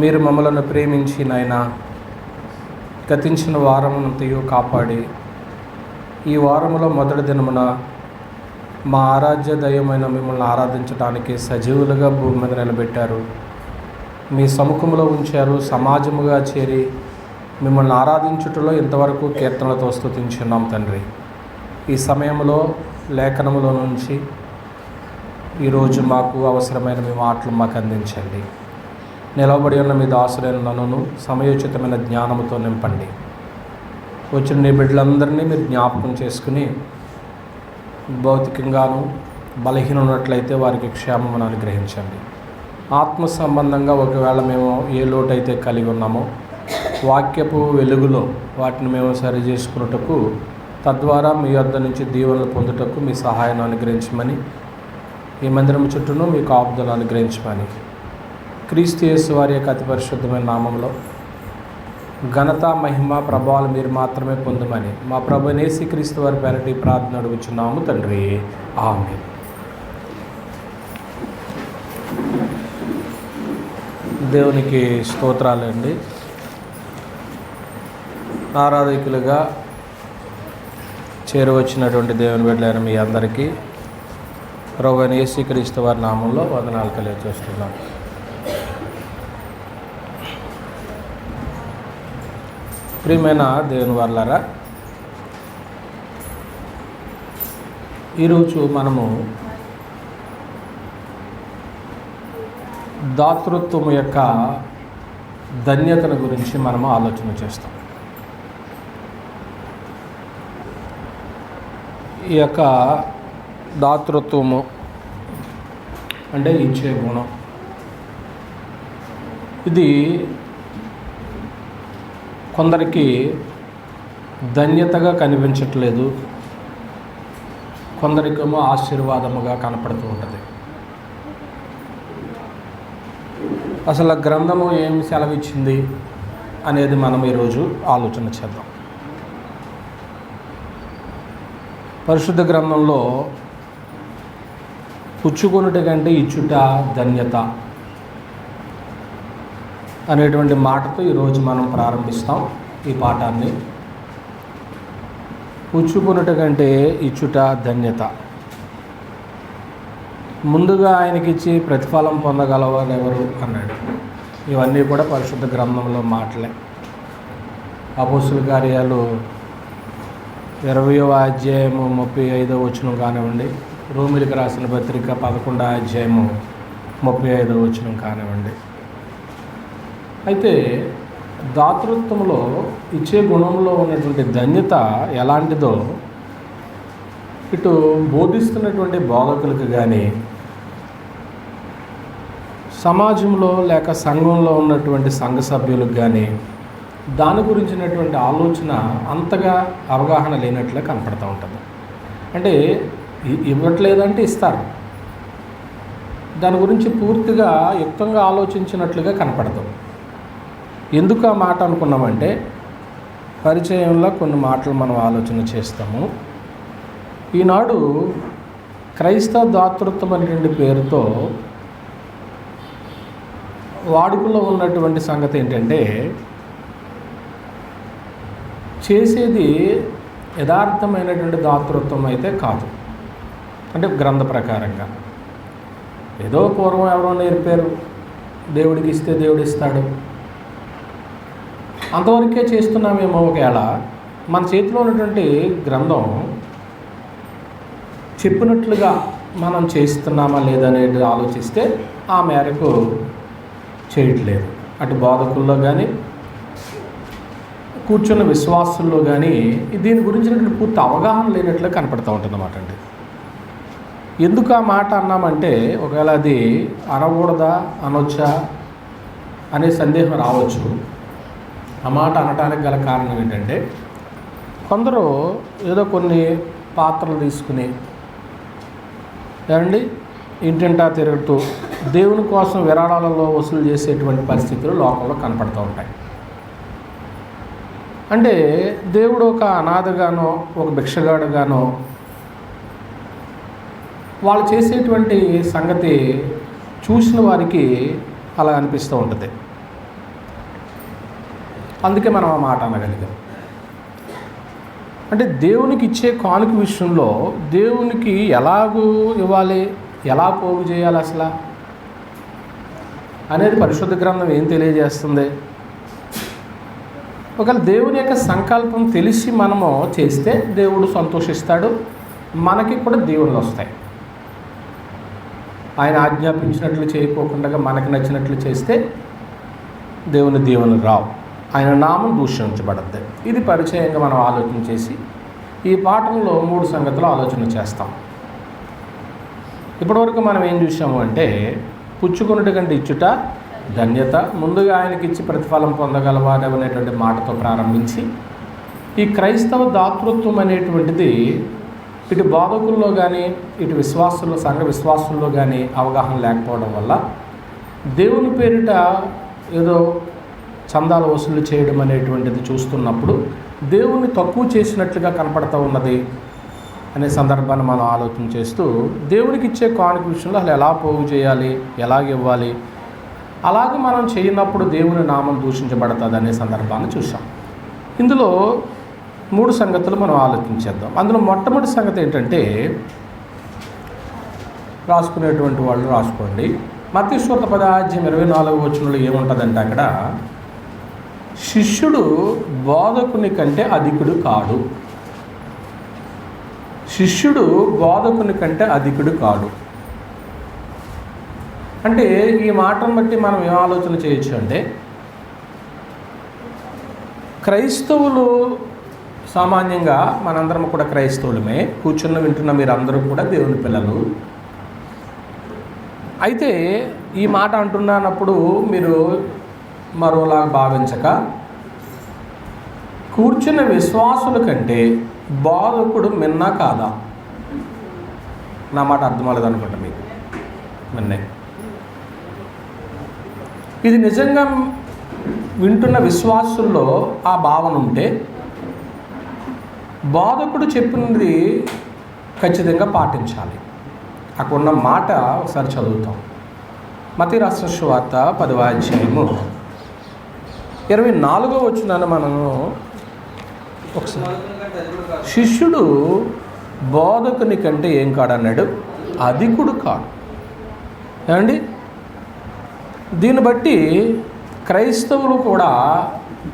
మీరు మమ్మలను ప్రేమించి నాయన గతించిన వారమంతయు కాపాడి ఈ వారములో మొదటి దినమున మా ఆరాధ్య దైవమైన మిమ్మల్ని ఆరాధించడానికి సజీవులుగా భూమి మీద నిలబెట్టారు. మీ సముఖంలో ఉంచారు. సమాజముగా చేరి మిమ్మల్ని ఆరాధించుటలో ఇంతవరకు కీర్తనలతో స్తుతించున్నాం తండ్రి. ఈ సమయంలో లేఖనములో నుంచి ఈరోజు మాకు అవసరమైన మీ మాటలు మాకు అందించండి. నిలవబడి ఉన్న మీ దాసులైన నన్ను సమయోచితమైన జ్ఞానముతో నింపండి. వచ్చిన నీ బిడ్డలందరినీ మీరు జ్ఞాపకం చేసుకుని భౌతికంగాను బలహీన ఉన్నట్లయితే వారికి క్షేమమును అనుగ్రహించండి. ఆత్మ సంబంధంగా ఒకవేళ మేము ఏ లోటైతే కలిగి ఉన్నామో వాక్యపు వెలుగులో వాటిని మేము సరి చేసుకున్నటకు తద్వారా మీ వద్ద నుంచి దీవెనలు పొందుటకు మీ సహాయాన్ని అనుగ్రహించమని, ఈ మందిరం చుట్టూను మీ కాపుదలు అనుగ్రహించమని క్రీస్తు యేసు వారి యొక్క అతి పరిశుద్ధమైన నామంలో ఘనత మహిమ ప్రభావాలు మీరు మాత్రమే పొందమని మా ప్రభు యేసుక్రీస్తు వారి పేరటి ప్రార్థన అడుగుచున్నాము తండ్రి. ఆమేన్. దేవునికి స్తోత్రాలండి. ఆరాధకులుగా చేరువచ్చినటువంటి దేవుని బిడ్డలైన మీ అందరికీ ప్రభువైన యేసుక్రీస్తు వారి నామంలో వందనాలు తెలియజేస్తున్నాను. ప్రియమైన దేవుని వారలారా, ఈరోజు మనము దాతృత్వం యొక్క ధన్యతను గురించి మనము ఆలోచన చేస్తాం. ఈ యొక్క దాతృత్వము అంటే ఇచ్చే గుణం, ఇది కొందరికి ధన్యతగా కనిపించట్లేదు, కొందరికేమో ఆశీర్వాదముగా కనపడుతూ ఉంటుంది. అసలు గ్రంథము ఏం సెలవిచ్చింది అనేది మనం ఈరోజు ఆలోచన చేద్దాం. పరిశుద్ధ గ్రంథంలో పుచ్చుకొనుట కంటే ఇచ్చుట ధన్యత అనేటువంటి మాటతో ఈరోజు మనం ప్రారంభిస్తాం ఈ పాఠాన్ని. పుచ్చుకొనుట కంటే ఇచ్చుట ధన్యత. ముందుగా ఆయనకిచ్చి ప్రతిఫలం పొందగలవారు ఎవరు అన్నాడు. ఇవన్నీ కూడా పరిశుద్ధ గ్రంథంలో మాటలే. అపోస్తుల కార్యాలు 20వ అధ్యాయము 35వ వచనం కానివ్వండి, రోమిలికి రాసిన పత్రిక 11వ అధ్యాయము 35వ వచనం కానివ్వండి. అయితే దాతృత్వంలో ఇచ్చే గుణంలో ఉన్నటువంటి ధన్యత ఎలాంటిదో ఇటు బోధిస్తున్నటువంటి బోధకులకు కానీ, సమాజంలో లేక సంఘంలో ఉన్నటువంటి సంఘ సభ్యులకు కానీ దాని గురించినటువంటి ఆలోచన అంతగా అవగాహన లేనట్లే కనపడుతూ ఉంటుంది. అంటే ఇవ్వట్లేదంటే ఇస్తారు, దాని గురించి పూర్తిగా యుక్తంగా ఆలోచించినట్లుగా కనపడతాం. ఎందుకు ఆ మాట అనుకున్నామంటే, పరిచయంలో కొన్ని మాటలు మనం ఆలోచన చేస్తాము. ఈనాడు క్రైస్తవ దాతృత్వం అనేటువంటి పేరుతో వాడుకలో ఉన్నటువంటి సంగతి ఏంటంటే, చేసేది యథార్థమైనటువంటి దాతృత్వం అయితే కాదు. అంటే గ్రంథ ప్రకారంగా ఏదో పూర్వం ఎవరో నేర్పారు, దేవుడికి ఇస్తే దేవుడు ఇస్తాడు, అంతవరకే చేస్తున్నామేమో. ఒకవేళ మన చేతిలో ఉన్నటువంటి గ్రంథం చెప్పినట్లుగా మనం చేస్తున్నామా లేదనేది ఆలోచిస్తే ఆ మేరకు చేయట్లేదు. అటు బోధకుల్లో కానీ కూర్చున్న విశ్వాసుల్లో కానీ దీని గురించినటువంటి పూర్తి అవగాహన లేనట్లే కనపడుతూ ఉంటుంది అన్నమాట అండి. ఎందుకు ఆ మాట అన్నామంటే, ఒకవేళ అది అనకూడదా అనొచ్చా అనే సందేహం రావచ్చు. ఆ మాట అనటానికి గల కారణం ఏంటంటే, కొందరు ఏదో కొన్ని పాత్రలు తీసుకుని ఏమండి ఇంటింటా తిరుగుతూ దేవుని కోసం విరాళాలలో వసూలు చేసేటువంటి పరిస్థితులు లోకంలో కనపడుతూ ఉంటాయి. అంటే దేవుడు ఒక అనాథగానో ఒక భిక్షగాడుగానో వాళ్ళు చేసేటువంటి సంగతి చూసిన వారికి అలా అనిపిస్తూ ఉంటుంది. అందుకే మనం ఆ మాట అనగలిగాం. అంటే దేవునికి ఇచ్చే కానుక విషయంలో దేవునికి ఎలాగూ ఇవ్వాలి, ఎలా పోగు చేయాలి అసలు అనేది పరిశుద్ధ గ్రంథం ఏం తెలియజేస్తుంది. ఒకవేళ దేవుని యొక్క సంకల్పం తెలిసి మనము చేస్తే దేవుడు సంతోషిస్తాడు, మనకి కూడా దీవెనలు వస్తాయి. ఆయన ఆజ్ఞాపించినట్లు చేయకోకుండా మనకి నచ్చినట్లు చేస్తే దేవుని దీవెనలు రావు, ఆయన నామం దూషించబడద్ది. ఇది పరిచయంగా మనం ఆలోచన చేసి ఈ పాఠంలో 3 సంగతులు ఆలోచన చేస్తాం. ఇప్పటివరకు మనం ఏం చూసాము అంటే, పుచ్చుకొనుట కంటే ఇచ్చుట ధన్యత, ముందుగా ఆయనకి ఇచ్చి ప్రతిఫలం పొందగలవాడు అనేటువంటి మాటతో ప్రారంభించి, ఈ క్రైస్తవ దాతృత్వం అనేటువంటిది ఇటు బోధకుల్లో కానీ ఇటు విశ్వాసుల్లో, సంఘ విశ్వాసుల్లో కానీ అవగాహన లేకపోవడం వల్ల దేవుని పేరిట ఏదో చందాలు వసూలు చేయడం అనేటువంటిది చూస్తున్నప్పుడు దేవుణ్ణి తక్కువ చేసినట్లుగా కనపడుతూ ఉన్నది అనే సందర్భాన్ని మనం ఆలోచన చేస్తూ, దేవునికి ఇచ్చే కానుక విషయంలో అసలు ఎలా పోగు చేయాలి, ఎలాగ ఇవ్వాలి, అలాగే మనం చేయనప్పుడు దేవుని నామం దూషించబడుతుంది అనే సందర్భాన్ని చూసాం. ఇందులో 3 సంగతులు మనం ఆలోచించేద్దాం. అందులో మొట్టమొదటి సంగతి ఏంటంటే, రాసుకునేటువంటి వాళ్ళు రాసుకోండి. మత్తయి సువార్త 10:24 ఏముంటుందంటే, అక్కడ శిష్యుడు బోధకుని కంటే అధికుడు కాడు. శిష్యుడు బోధకుని కంటే అధికుడు కాడు అంటే ఈ మాటను బట్టి మనం ఏం ఆలోచన చేయొచ్చు అంటే, క్రైస్తవులు సామాన్యంగా మనందరం కూడా క్రైస్తవులమే, కూర్చున్న వింటున్న మీరందరూ కూడా దేవుని పిల్లలు. అయితే ఈ మాట అంటున్నప్పుడు మీరు మరోలా భావించక, కూర్చున్న విశ్వాసుల కంటే బోధకుడు మిన్నా కాదా? నా మాట అర్థం అవ్వలేదు అనుకుంటా మీకు. మిన్నే. ఇది నిజంగా వింటున్న విశ్వాసుల్లో ఆ భావన ఉంటే, బోధకుడు చెప్పినది ఖచ్చితంగా పాటించాలి. అక్కడ ఉన్న మాట ఒకసారి చదువుతాం. మత్తయి రాసిన సువార్త 10:24 మనము ఒకసారి, శిష్యుడు బోధకుని కంటే ఏం కాడన్నాడు? అధికుడు కాడు. ఏమండి, దీన్ని బట్టి క్రైస్తవులు కూడా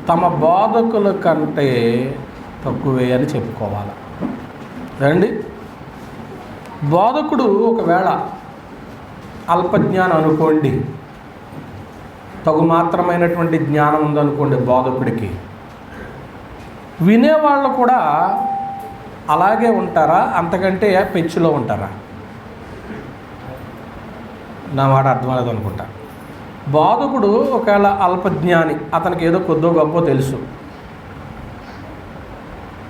తమ బోధకుల కంటే తక్కువే అని చెప్పుకోవాలి. ఏమండి, బోధకుడు ఒకవేళ అల్పజ్ఞానం అనుకోండి, తగు మాత్రమైనటువంటి జ్ఞానం ఉందనుకోండి బోధకుడికి, వినేవాళ్ళు కూడా అలాగే ఉంటారా? అంతకంటే పెచ్చులో ఉంటారా? నా మాట అర్థమవుతుంది అనుకుంటా. బోధకుడు ఒకవేళ అల్పజ్ఞాని, అతనికి ఏదో కొద్దో గొప్ప తెలుసు.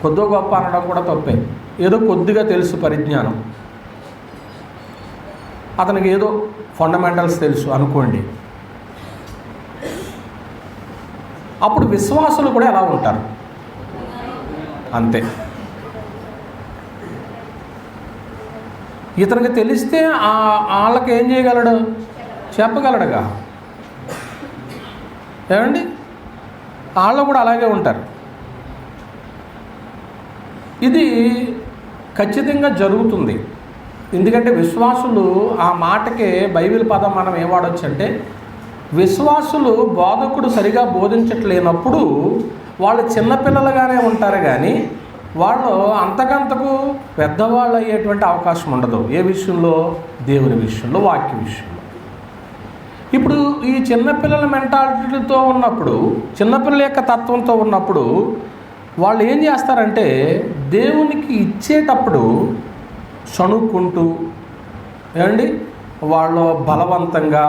కొద్దో గొప్ప అనడం కూడా తప్పే, ఏదో కొద్దిగా తెలుసు పరిజ్ఞానం, అతనికి ఏదో ఫండమెంటల్స్ తెలుసు అనుకోండి. అప్పుడు విశ్వాసులు కూడా ఎలా ఉంటారు? అంతే. ఇతనికి తెలిస్తే వాళ్ళకి ఏం చేయగలడు? చెప్పగలడుగా. ఏమండి, వాళ్ళు కూడా అలాగే ఉంటారు. ఇది ఖచ్చితంగా జరుగుతుంది. ఎందుకంటే విశ్వాసులు, ఆ మాటకే బైబిల్ పదం మనం ఏం వాడవచ్చు అంటే, విశ్వాసులు బోధకుడు సరిగా బోధించట్లేనప్పుడు వాళ్ళు చిన్నపిల్లలుగానే ఉంటారు, కానీ వాళ్ళు అంతకంతకు పెద్దవాళ్ళు అయ్యేటువంటి అవకాశం ఉండదు. ఏ విషయంలో? దేవుని విషయంలో, వాక్య విషయంలో. ఇప్పుడు ఈ చిన్నపిల్లల మెంటాలిటీతో ఉన్నప్పుడు, చిన్నపిల్లల యొక్క తత్వంతో ఉన్నప్పుడు వాళ్ళు ఏం చేస్తారంటే, దేవునికి ఇచ్చేటప్పుడు సణుక్కుంటూ, ఏమండి, వాళ్ళు బలవంతంగా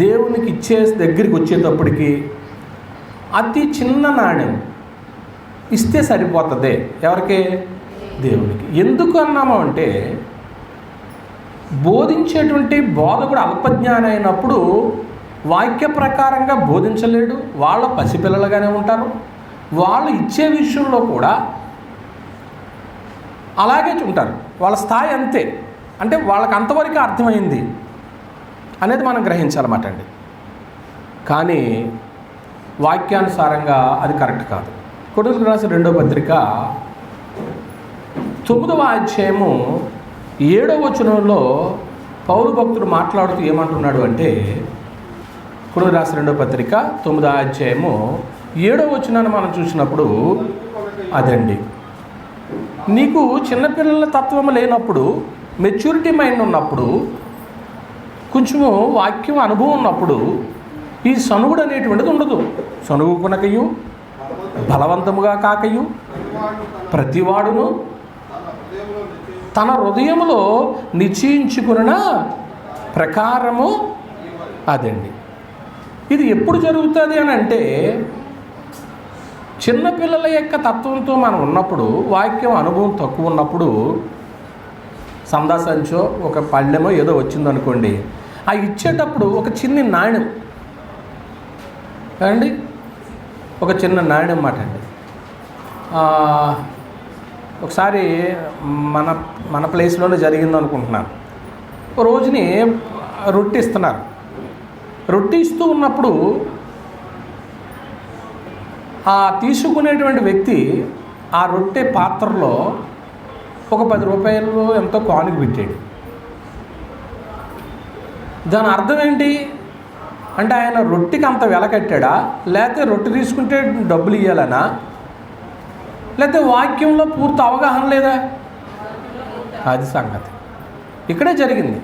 దేవునికి ఇచ్చే దగ్గరికి వచ్చేటప్పటికి అతి చిన్న నాణ్యం ఇస్తే సరిపోతుంది. ఎవరికి? దేవునికి. ఎందుకు అన్నాము అంటే, బోధించేటువంటి బోధకుడు అల్పజ్ఞాని అయినప్పుడు వాక్య ప్రకారంగా బోధించలేడు. వాళ్ళ పసిపిల్లలుగానే ఉంటారు. వాళ్ళు ఇచ్చే విషయంలో కూడా అలాగే ఉంటారు. వాళ్ళ స్థాయి అంతే. అంటే వాళ్ళకి అంతవరకు అర్థమైంది అనేది మనం గ్రహించాలన్నమాట అండి. కానీ వాక్యానుసారంగా అది కరెక్ట్ కాదు. కొరింథీయులకు రాసిన 2వ పత్రిక 9వ అధ్యాయము 7వ వచనంలో పౌలు భక్తుడు మాట్లాడుతూ ఏమంటున్నాడు అంటే, కొరింథీయులకు రాసిన 2వ పత్రిక 9వ అధ్యాయము 7వ వచనాన్ని మనం చూసినప్పుడు అదండి, నీకు చిన్నపిల్లల తత్వం లేనప్పుడు, మెచ్యూరిటీ మైండ్ ఉన్నప్పుడు, కొంచెము వాక్యం అనుభవం ఉన్నప్పుడు ఈ సనుగుడు అనేటువంటిది ఉండదు. సనుగు కొనకయు బలవంతముగా కాకయు ప్రతివాడును తన హృదయములో నిశ్చయించుకున్న ప్రకారము అదండి. ఇది ఎప్పుడు జరుగుతుంది అని అంటే, చిన్నపిల్లల యొక్క తత్వంతో మనం ఉన్నప్పుడు, వాక్యం అనుభవం తక్కువ ఉన్నప్పుడు, సందా సంచో ఒక పళ్ళెమో ఏదో వచ్చిందనుకోండి, ఆ ఇచ్చేటప్పుడు ఒక చిన్న నాణ్యం అండి, ఒక చిన్న నాణ్యం మాట అండి. ఒకసారి మన ప్లేస్లోనే జరిగింది అనుకుంటున్నాను. ఒక రోజుని రొట్టె ఇస్తున్నారు. రొట్టె ఇస్తూ ఉన్నప్పుడు ఆ తీసుకునేటువంటి వ్యక్తి ఆ రొట్టె పాత్రలో ఒక 10 రూపాయలు ఎంతో కానుక పెట్టాడు. దాని అర్థం ఏంటి అంటే, ఆయన రొట్టెకి అంత వెల కట్టాడా, లేకపోతే రొట్టె తీసుకుంటే డబ్బులు ఇవ్వాలనా, లేకపోతే వాక్యంలో పూర్తి అవగాహన లేదా? అది సంగతి. ఇక్కడే జరిగింది.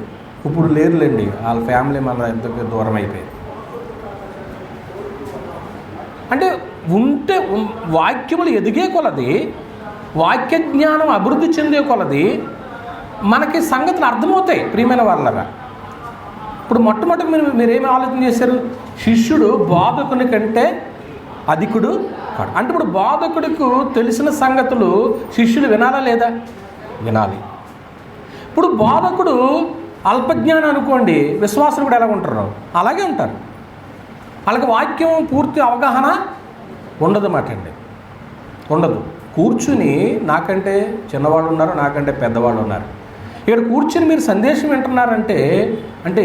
ఇప్పుడు లేరులేండి, వాళ్ళ ఫ్యామిలీ మన ఎంతో దూరం అయిపోయింది. అంటే ఉంటే వాక్యములు ఎదిగే కొలది, వాక్య జ్ఞానం అభివృద్ధి చెందే కొలది మనకి సంగతులు అర్థమవుతాయి. ప్రియమైన వాళ్ళరా, ఇప్పుడు మొట్టమొదటి మీరేమి ఆలోచన చేశారు? శిష్యుడు బోధకుని కంటే అధికుడు కాడు. అంటే ఇప్పుడు బోధకుడికి తెలిసిన సంగతులు శిష్యులు వినాలా లేదా? వినాలి. ఇప్పుడు బోధకుడు అల్పజ్ఞానం అనుకోండి, విశ్వాసులు కూడా ఎలా ఉంటారు? అలాగే ఉంటారు. వాళ్ళకి వాక్యం పూర్తి అవగాహన ఉండదు మాట అండి, ఉండదు. కూర్చుని నాకంటే చిన్నవాళ్ళు ఉన్నారు, నాకంటే పెద్దవాళ్ళు ఉన్నారు. ఇక్కడ కూర్చుని మీరు సందేశం వింటున్నారంటే అంటే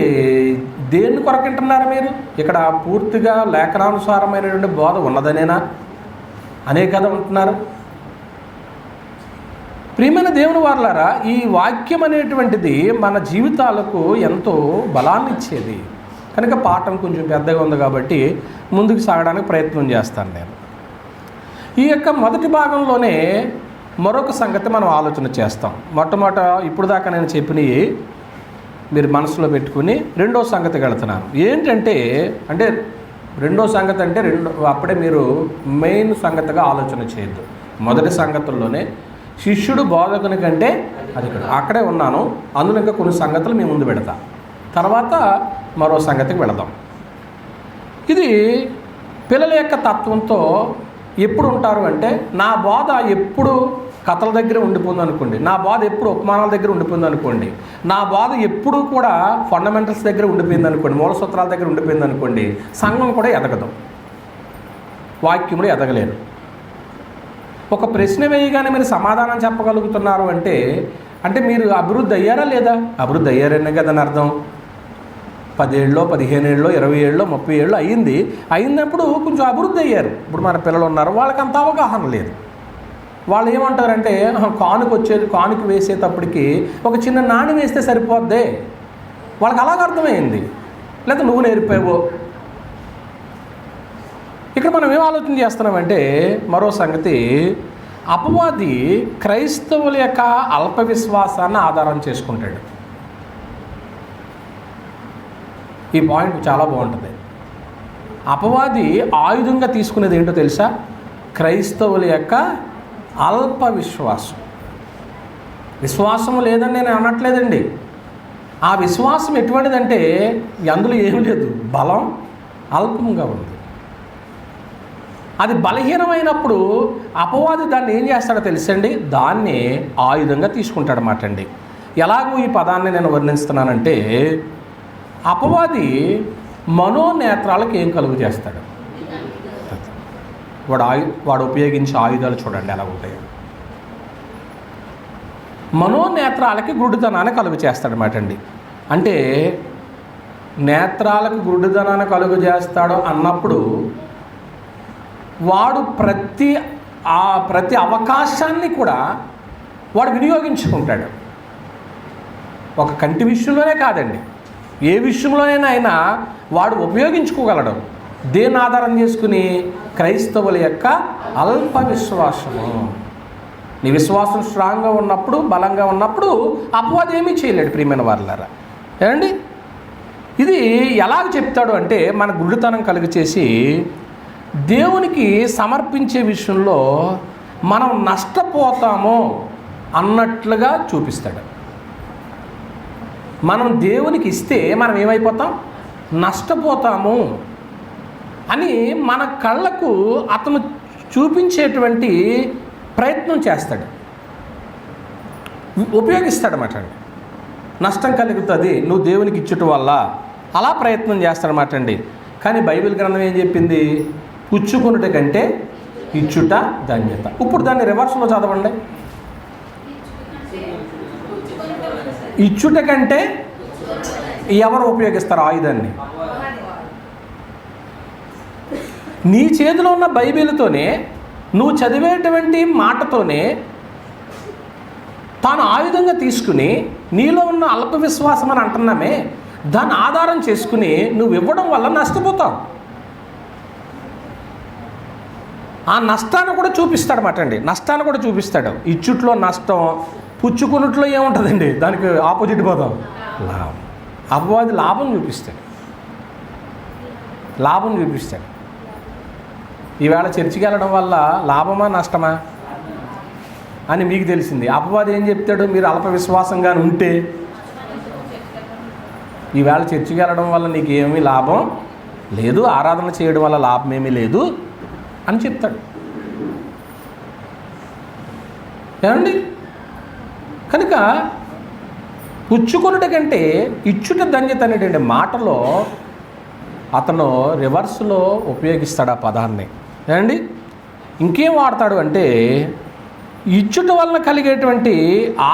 దేని కొరకు వింటున్నారు మీరు? ఇక్కడ పూర్తిగా లేఖనానుసారమైనటువంటి బోధ ఉన్నదనేనా అనే కదా ఉంటున్నారు. ప్రియమైన దేవుని వారలారా, ఈ వాక్యం అనేటువంటిది మన జీవితాలకు ఎంతో బలాన్ని ఇచ్చేది. కనుక పాఠం కొంచెం పెద్దగా ఉంది కాబట్టి ముందుకు సాగడానికి ప్రయత్నం చేస్తాను నేను. ఈ యొక్క మొదటి భాగంలోనే మరొక సంగతి మనం ఆలోచన చేస్తాం. మొట్టమొదట ఇప్పుడు దాకా నేను చెప్పినవి మీరు మనసులో పెట్టుకుని రెండో సంగతికి వెళుతున్నాను. ఏంటంటే అంటే రెండో సంగతి అంటే అప్పుడే మీరు మెయిన్ సంగతిగా ఆలోచన చేయొద్దు. మొదటి సంగతుల్లోనే శిష్యుడు బోధకుని కంటే అక్కడే ఉన్నాను. అందులో ఇంకా కొన్ని సంగతులు మీ ముందు పెడతా, తర్వాత మరో సంగతికి వెళదాం. ఇది పిల్లల యొక్క తత్వంతో ఎప్పుడు ఉంటారు అంటే, నా బోధ ఎప్పుడు కథల దగ్గర ఉండిపోయింది అనుకోండి, నా బోధ ఎప్పుడు ఉపమానాల దగ్గర ఉండిపోయింది అనుకోండి, నా బోధ ఎప్పుడు కూడా ఫండమెంటల్స్ దగ్గర ఉండిపోయింది అనుకోండి, మూల సూత్రాల దగ్గర ఉండిపోయింది అనుకోండి, సంఘం కూడా ఎదగదు, వాక్యములు ఎదగలేరు. ఒక ప్రశ్న వేయగానే మీరు సమాధానం చెప్పగలుగుతున్నారు అంటే మీరు అభివృద్ధి అయ్యారా లేదా? అభివృద్ధి అయ్యారనే కదా అని అర్థం. 10 ఏళ్ళలో 15 ఏళ్ళలో 20 ఏళ్ళలో 30 ఏళ్ళు అయినప్పుడు కొంచెం అభివృద్ధి అయ్యారు. ఇప్పుడు మన పిల్లలు ఉన్నారు, వాళ్ళకి అంత అవగాహన లేదు. వాళ్ళు ఏమంటారంటే, కానుక వేసేటప్పటికి ఒక చిన్న నాణ్యం వేస్తే సరిపోద్దే, వాళ్ళకి అలాగ అర్థమైంది. లేదా నువ్వు నేర్పావో. ఇక్కడ మనం ఏం ఆలోచన చేస్తున్నామంటే, మరో సంగతి, అపవాది క్రైస్తవుల యొక్క అల్ప విశ్వాసాన్ని ఆధారం చేసుకుంటాడు. ఈ పాయింట్ చాలా బాగుంటుంది. అపవాది ఆయుధంగా తీసుకునేది ఏంటో తెలుసా? క్రైస్తవుల యొక్క అల్ప విశ్వాసం లేదని నేను అనట్లేదండి. ఆ విశ్వాసం ఎటువంటిదంటే అందులో ఏమీ లేదు, బలం అల్పంగా ఉంది. అది బలహీనమైనప్పుడు అపవాది దాన్ని ఏం చేస్తాడో తెలుసండి, దాన్ని ఆయుధంగా తీసుకుంటాడన్నమాట అండి. ఎలాగో ఈ పదాన్ని నేను వర్ణిస్తున్నానంటే, అపవాది మనోనేత్రాలకు ఏం కలుగు చేస్తాడు? వాడు ఉపయోగించే ఆయుధాలు చూడండి ఎలా ఉంటాయి. మనోనేత్రాలకి గుడ్డితనాన్ని కలుగు చేస్తాడన్నమాట అండి. అంటే నేత్రాలకు గుడ్డితనాన్ని కలుగు చేస్తాడు అన్నప్పుడు వాడు ప్రతి అవకాశాన్ని కూడా వాడు వినియోగించుకుంటాడు. ఒక కంటి విషయంలోనే కాదండి, ఏ విషయంలోనైనా ఆయన వాడు ఉపయోగించుకోగలడు. దేని ఆధారం చేసుకుని? క్రైస్తవుల యొక్క అల్ప విశ్వాసము. నీ విశ్వాసం స్ట్రాంగ్గా ఉన్నప్పుడు, బలంగా ఉన్నప్పుడు అపవాది ఏమీ చేయలేడు. ప్రియమైన వారలారా, ఏమండి, ఇది ఎలాగ చెప్తాడు అంటే మన గుడితనం కలుగ చేసి దేవునికి సమర్పించే విషయంలో మనం నష్టపోతాము అన్నట్లుగా చూపిస్తాడు. మనం దేవునికి ఇస్తే మనం ఏమైపోతాం? నష్టపోతాము అని మన కళ్ళకు అతను చూపించేటువంటి ప్రయత్నం చేస్తాడు, ఉపయోగిస్తాడన్నమాట. నష్టం కలుగుతుంది నువ్వు దేవునికి ఇచ్చుట వల్ల, అలా ప్రయత్నం చేస్తాడన్నమాట అండి. కానీ బైబిల్ గ్రంథం ఏం చెప్పింది? పుచ్చుకున్నట కంటే ఇచ్చుట ధన్యత. ఇప్పుడు దాన్ని రివర్స్లో చదవండి. ఇచ్చుట కంటే ఎవరు ఉపయోగిస్తారు ఆయుధాన్ని? నీ చేతిలో ఉన్న బైబిల్తోనే, నువ్వు చదివేటువంటి మాటతోనే తాను ఆయుధంగా తీసుకుని నీలో ఉన్న అల్ప విశ్వాసం అని అంటున్నామే, దాన్ని ఆధారం చేసుకుని నువ్వు ఇవ్వడం వల్ల నష్టపోతావు. ఆ నష్టాన్ని కూడా చూపిస్తాడన్నమాట అండి. నష్టాన్ని కూడా చూపిస్తాడు. ఇచ్చుట్లో నష్టం, పుచ్చుకున్నట్లో ఏముంటుందండి? దానికి ఆపోజిట్ పదం లాభం. అపవాది లాభం చూపిస్తాడు. ఈవేళ చర్చికి వెళ్ళడం వల్ల లాభమా నష్టమా అని మీకు తెలిసింది. అపవాది ఏం చెప్తాడు? మీరు అల్ప విశ్వాసంగా ఉంటే ఈవేళ చర్చికి వెళ్ళడం వల్ల నీకు ఏమీ లాభం లేదు, ఆరాధన చేయడం వల్ల లాభం ఏమీ లేదు అని చెప్తాడు. ఏమండి, కనుక పుచ్చుకొనుట కంటే ఇచ్చుట ధన్యత అనేటువంటి మాటలో అతను రివర్స్లో ఉపయోగిస్తాడు ఆ పదాన్ని. ఏమండి, ఇంకేం వాడతాడు అంటే ఇచ్చుట వలన కలిగేటువంటి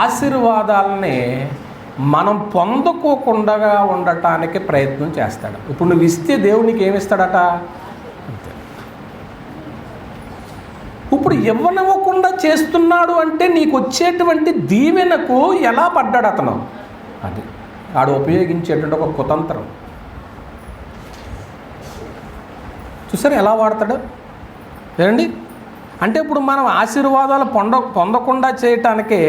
ఆశీర్వాదాలని మనం పొందుకోకుండా ఉండటానికి ప్రయత్నం చేస్తాడు. ఇప్పుడు నువ్వు ఇస్తే దేవునికి ఏమిస్తాడట? అంతే. ఇప్పుడు ఇవ్వనివ్వకుండా చేస్తున్నాడు అంటే నీకు వచ్చేటువంటి దీవెనకు ఎలా పడ్డాడు అతను? అది ఆడు ఉపయోగించేటువంటి ఒక కుతంత్రం. చూసారా ఎలా వాడతాడు? ఏమండి, అంటే ఇప్పుడు మనం ఆశీర్వాదాలు పొందకుండా చేయటానికే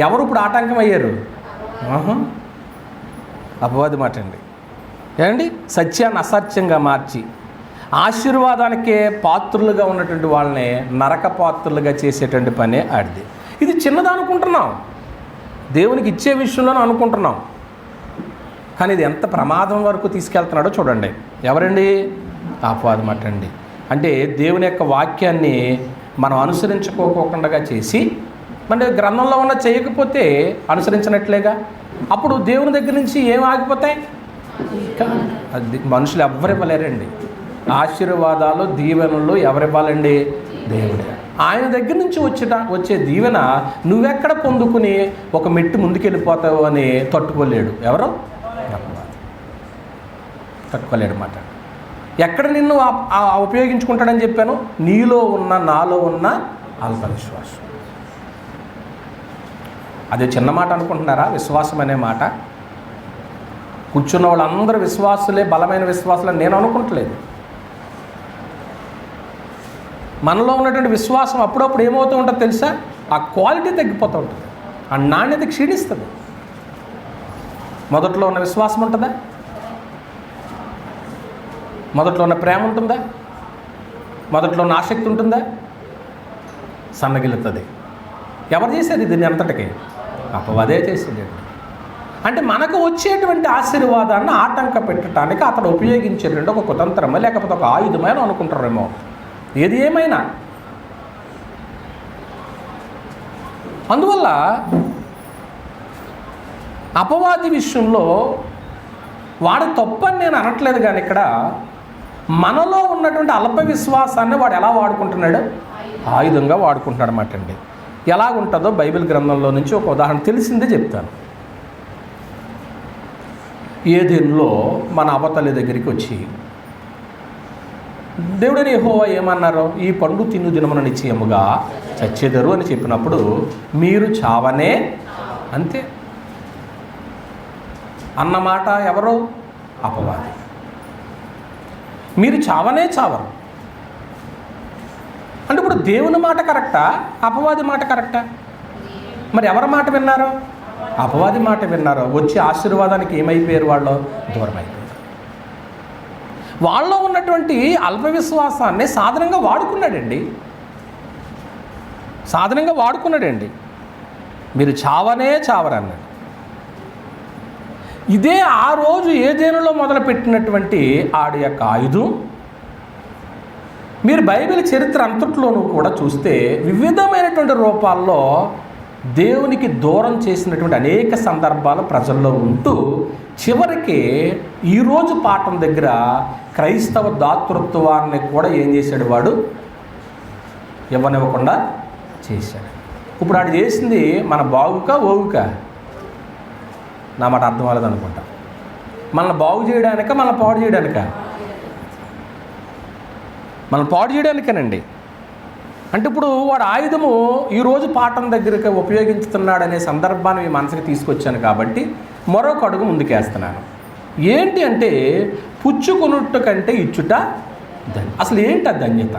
ఎవరు ఇప్పుడు ఆటంకం అయ్యారు? అపవాది మాట అండి. ఏమండి, సత్యాన్ని అసత్యంగా మార్చి ఆశీర్వాదానికే పాత్రులుగా ఉన్నటువంటి వాళ్ళని నరక పాత్రులుగా చేసేటువంటి పనే ఆడిది. ఇది చిన్నది అనుకుంటున్నాం, దేవునికి ఇచ్చే విషయంలోనే అనుకుంటున్నాం, కానీ ఇది ఎంత ప్రమాదం వరకు తీసుకెళ్తున్నాడో చూడండి. ఎవరండి? అపవాది మాట అండి. అంటే దేవుని యొక్క వాక్యాన్ని మనం అనుసరించుకోకుండా చేసి, అంటే గ్రంథంలో ఉన్న చేయకపోతే అనుసరించినట్లేగా. అప్పుడు దేవుని దగ్గర నుంచి ఏం ఆగిపోతాయి? అది మనుషులు ఎవరు ఇవ్వలేరండి. ఆశీర్వాదాలు, దీవెనలు ఎవరివ్వాలండి? దేవుడే. ఆయన దగ్గర నుంచి వచ్చే దీవెన నువ్వెక్కడ పొందుకుని ఒక మెట్టు ముందుకెళ్ళిపోతావు అని తట్టుకోలేడు. ఎవరు? తట్టుకోలేడు మాట. ఎక్కడ నిన్ను ఉపయోగించుకుంటాడని చెప్పాను? నీలో ఉన్న, నాలో ఉన్న అల్ప విశ్వాసం. అదే చిన్న మాట అనుకుంటున్నారా? విశ్వాసం అనే మాట. కూర్చున్న వాళ్ళందరూ విశ్వాసులే, బలమైన విశ్వాసులు నేను అనుకుంటలేదు. మనలో ఉన్నటువంటి విశ్వాసం అప్పుడప్పుడు ఏమవుతూ ఉంటుందో తెలుసా? ఆ క్వాలిటీ తగ్గిపోతూ ఉంటుంది, ఆ నాణ్యత క్షీణిస్తుంది. మొదట్లో ఉన్న విశ్వాసం ఉంటుందా? మొదట్లో ఉన్న ప్రేమ ఉంటుందా? మొదట్లో ఉన్న ఆసక్తి ఉంటుందా? సన్నగిలుతుంది. ఎవరు చేశారు దీన్ని అంతటికి? అపవాదే చేసేది. అంటే మనకు వచ్చేటువంటి ఆశీర్వాదాన్ని ఆటంక పెట్టడానికి అతడు ఉపయోగించేటువంటి ఒక కుతంత్రమే, లేకపోతే ఒక ఆయుధమైన అనుకుంటారేమో. ఏది ఏమైనా అందువల్ల అపవాది విషయంలో వాడు తప్పని నేను అనట్లేదు, కానీ ఇక్కడ మనలో ఉన్నటువంటి అల్ప విశ్వాసాన్ని వాడు ఎలా వాడుకుంటున్నాడు? ఆయుధంగా వాడుకుంటున్నాడు అన్నమాట అండి. ఎలాగుంటుందో బైబిల్ గ్రంథంలో నుంచి ఒక ఉదాహరణ తెలిసిందే చెప్తాను. ఏదెన్లో మన అవతలి దగ్గరికి వచ్చి దేవుడని యెహోవా ఏమన్నారు? ఈ పండు తిను దినమున నిశ్చయముగా చచ్చెదరు అని చెప్పినప్పుడు మీరు చావనే, అంతే అన్నమాట ఎవరు? అపవాది. మీరు చావనే చావరు అంటే ఇప్పుడు దేవుని మాట కరెక్టా, అపవాది మాట కరెక్టా? మరి ఎవరి మాట విన్నారు? అపవాది మాట విన్నారు. వచ్చి ఆశీర్వాదానికి ఏమైపోయారు? వాళ్ళు దూరం అయిపోయారు. వాళ్ళలో ఉన్నటువంటి అల్ప విశ్వాసాన్ని సాధనంగా వాడుకున్నాడండి. మీరు చావనే చావరన్నాడు. ఇదే ఆ రోజు ఏదేనులో మొదలుపెట్టినటువంటి ఆడి యొక్క ఆయుధం. మీరు బైబిల్ చరిత్ర అంతట్లోనూ కూడా చూస్తే వివిధమైనటువంటి రూపాల్లో దేవునికి దూరం చేసినటువంటి అనేక సందర్భాలు ప్రజల్లో ఉంటూ చివరికి ఈరోజు పాఠం దగ్గర క్రైస్తవ దాతృత్వాన్ని కూడా ఏం చేశాడు? వాడు ఇవ్వనివ్వకుండా చేశాడు. ఇప్పుడు వాడు చేసింది మన బాగుక ఓగుక? నా మాట అర్థం అవ్వలేదు అనుకుంటా. మనల్ని బాగు చేయడానిక, మనల్ని పాడు చేయడానిక? మనల్ని పాడు చేయడానికేనండి. అంటే ఇప్పుడు వాడు ఆయుధము ఈరోజు పాఠం దగ్గరికి ఉపయోగించుతున్నాడనే సందర్భాన్ని మీ మనసుకి తీసుకొచ్చాను కాబట్టి మరొక అడుగు ముందుకేస్తున్నాను. ఏంటి అంటే పుచ్చుకొనుట కంటే ఇచ్చుట ధన్యం. అసలు ఏంటి ఆ ధన్యత?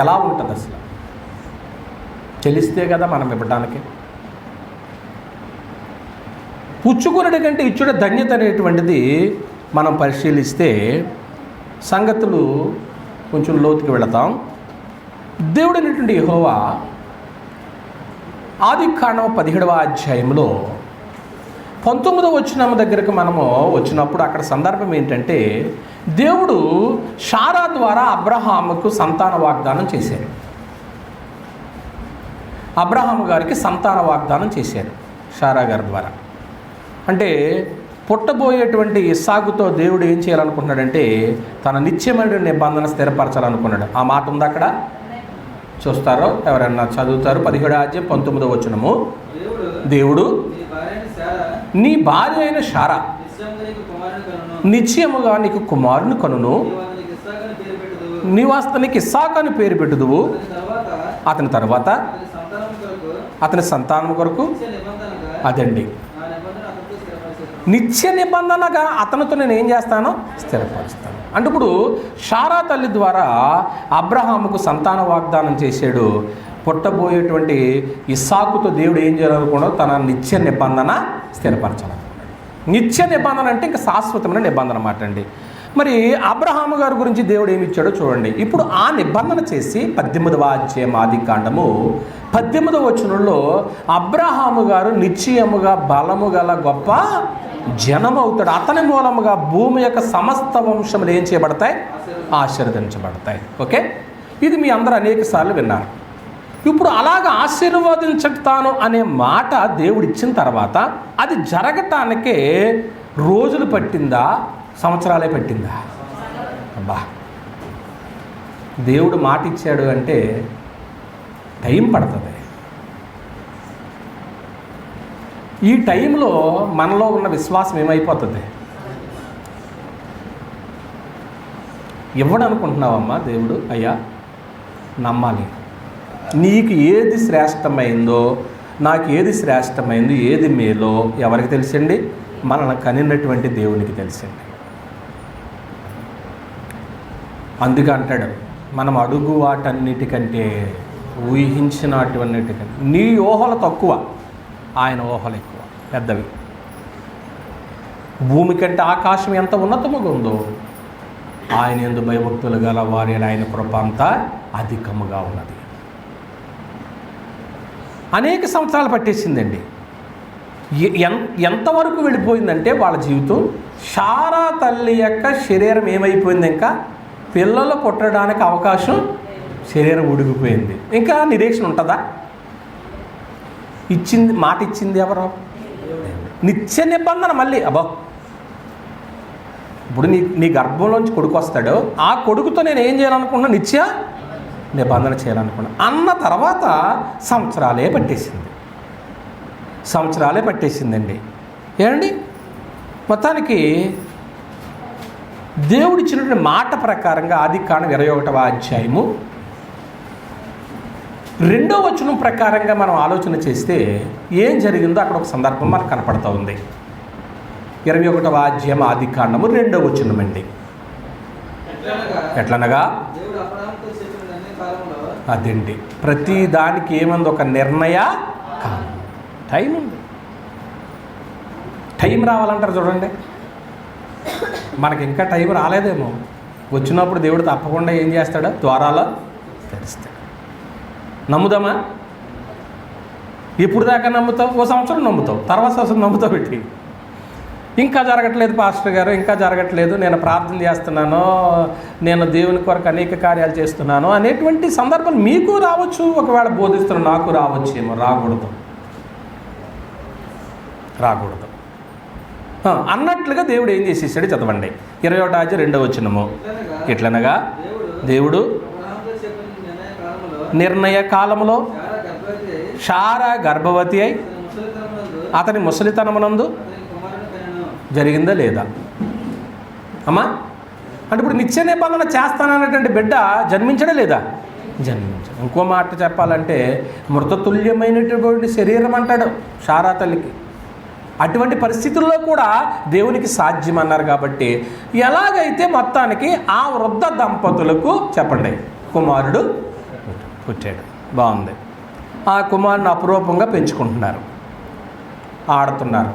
ఎలా ఉంటుంది అసలు? తెలిస్తే కదా మనం ఇవ్వడానికి. పుచ్చుకొనుట కంటే ఇచ్చుట ధన్యత అనేటువంటిది మనం పరిశీలిస్తే సంగతులు కొంచెం లోతుకి వెళతాం. దేవుడు అనేటువంటి యెహోవా ఆదికాండం 17వ అధ్యాయంలో 19వ వచనం దగ్గరకు మనము వచ్చినప్పుడు అక్కడ సందర్భం ఏంటంటే దేవుడు షారా ద్వారా అబ్రహాముకు సంతాన వాగ్దానం చేశారు. అబ్రహాము గారికి సంతాన వాగ్దానం చేశారు షారా గారి ద్వారా. అంటే పుట్టబోయేటువంటి ఇస్సాకుతో దేవుడు ఏం చేయాలనుకుంటున్నాడంటే తన నిత్యమైన నిబంధన స్థిరపరచాలనుకున్నాడు. ఆ మాట ఉంది అక్కడ, చూస్తారో ఎవరన్నా చదువుతారు. 17వ అధ్యాయం 19వ వచనము. దేవుడు నీ భార్య అయిన షారా నిశ్చయముగా నీకు కుమారుని కనును, నీవు అతనికి ఇస్సాకు అని పేరు పెట్టుదువు, అతని తర్వాత అతని సంతానం కొరకు అదండి నిత్య నిబంధనగా అతనితో నేను ఏం చేస్తాను? స్థిరపరుస్తాను. అంటే ఇప్పుడు షారా తల్లి ద్వారా అబ్రహాముకు సంతాన వాగ్దానం చేశాడు. పుట్టబోయేటువంటి ఇస్సాకుతో దేవుడు ఏం చేయాలనుకున్నాడు? తన నిత్య నిబంధన స్థిరపరచాలనుకున్నాడు. నిత్య నిబంధన అంటే ఇంకా శాశ్వతమైన నిబంధన మాట అండి. మరి అబ్రహాము గారి గురించి దేవుడు ఏమి ఇచ్చాడో చూడండి. ఇప్పుడు ఆ నిబంధన చేసి 18వ అధ్యాయం ఆదికాండము 18వ వచనంలో అబ్రహాము గారు నిశ్చయముగా బలము గల గొప్ప జనం అవుతాడు. అతని మూలముగా భూమి యొక్క సమస్త వంశములు ఏం చేయబడతాయి? ఆశీర్వదించబడతాయి. ఓకే, ఇది మీ అందరూ అనేక సార్లు విన్నారు. ఇప్పుడు అలాగ ఆశీర్వదించుతాను అనే మాట దేవుడు ఇచ్చిన తర్వాత అది జరగటానికే రోజులు పట్టిందా, సంవత్సరాలే పట్టిందా? అబ్బా, దేవుడు మాట ఇచ్చాడు అంటే టైం పడుతుంది. ఈ టైంలో మనలో ఉన్న విశ్వాసం ఏమైపోతుంది? ఇవ్వడనుకుంటున్నావమ్మా దేవుడు? అయ్యా నమ్మాలి. నీకు ఏది శ్రేష్టమైందో, నాకు ఏది శ్రేష్టమైందో, ఏది మేలో ఎవరికి తెలిసండి? మనల్ని కనినటువంటి దేవునికి తెలిసండి. అందుకే అంటాడు, మనం అడుగు వాటన్నిటికంటే, ఊహించినటువంటికంటే నీ ఊహలు తక్కువ, ఆయన ఊహలు ఎక్కువ, పెద్దవి. భూమి కంటే ఆకాశం ఎంత ఉన్నతముగా ఉందో ఆయన యందు భయభక్తులు గల వారి ఆయన కృప అంతా అధికముగా ఉన్నది. అనేక సంవత్సరాలు పట్టేసిందండి. ఎంతవరకు వెళ్ళిపోయిందంటే వాళ్ళ జీవితం, షారా తల్లి యొక్క శరీరం ఏమైపోయింది? ఇంకా పిల్లలు పుట్టడానికి అవకాశం, శరీరం ఉడిగిపోయింది. ఇంకా నిరీక్షణ ఉంటుందా? ఇచ్చింది మాట ఇచ్చింది ఎవరో? నిత్య నిబంధన. మళ్ళీ అబ్బా, ఇప్పుడు నీ గర్భంలోంచి కొడుకు వస్తాడు, ఆ కొడుకుతో నేను ఏం చేయాలనుకున్నా? నిత్య నిబంధన చేయాలనుకున్నా అన్న తర్వాత సంవత్సరాలే పట్టేసిందండి. ఏమండి, మొత్తానికి దేవుడిచ్చినటువంటి మాట ప్రకారంగా ఆదికాండం 21వ అధ్యాయము 2వ వచనం ప్రకారంగా మనం ఆలోచన చేస్తే ఏం జరిగిందో అక్కడ ఒక సందర్భం మనకు కనపడుతూ ఉంది. 21వ అధ్యాయం ఆదికాండము 2వ వచనం అండి. ఎట్లనగా అదేంటి, ప్రతి దానికి ఏమంది ఒక నిర్ణయ కాలం, టైం ఉంది. టైం రావాలంటారు చూడండి, మనకి ఇంకా టైం రాలేదేమో. వచ్చినప్పుడు దేవుడు తప్పకుండా ఏం చేస్తాడు? ద్వారాలో తెరుస్తాడు. నమ్ముదామా? ఇప్పుడు దాకా నమ్ముతావు, ఓ సంవత్సరం నమ్ముతావు, తర్వాత సంవత్సరం నమ్ముతావు పెట్టి ఇంకా జరగట్లేదు పాస్టర్ గారు, ఇంకా జరగట్లేదు, నేను ప్రార్థన చేస్తున్నాను, నేను దేవుని కొరకు అనేక కార్యాలు చేస్తున్నాను అనేటువంటి సందర్భాలు మీకు రావచ్చు. ఒకవేళ బోధిస్తున్న నాకు రావచ్చేమో. రాకూడదు అన్నట్లుగా దేవుడు ఏం చేసేసాడు చదవండి. 21వ అధ్యాయం 2వ వచనము. ఎట్లనగా దేవుడు నిర్ణయ కాలములో శారా గర్భవతి అయి అతని ముసలితనమునందు జరిగిందా లేదా అమ్మా? అంటే ఇప్పుడు నిత్య నిబంధన చేస్తానన్నటువంటి బిడ్డ జన్మించడా లేదా? జన్మించడు. ఇంకో మాట చెప్పాలంటే మృతతుల్యమైనటువంటి శరీరం అంటాడు శారా తల్లికి. అటువంటి పరిస్థితుల్లో కూడా దేవునికి సాధ్యం అన్నారు కాబట్టి ఎలాగైతే మొత్తానికి ఆ వృద్ధ దంపతులకు చెప్పండి కుమారుడు పుట్టాడు. బాగుంది. ఆ కుమారుని అపురూపంగా పెంచుకుంటున్నారు, ఆడుతున్నారు.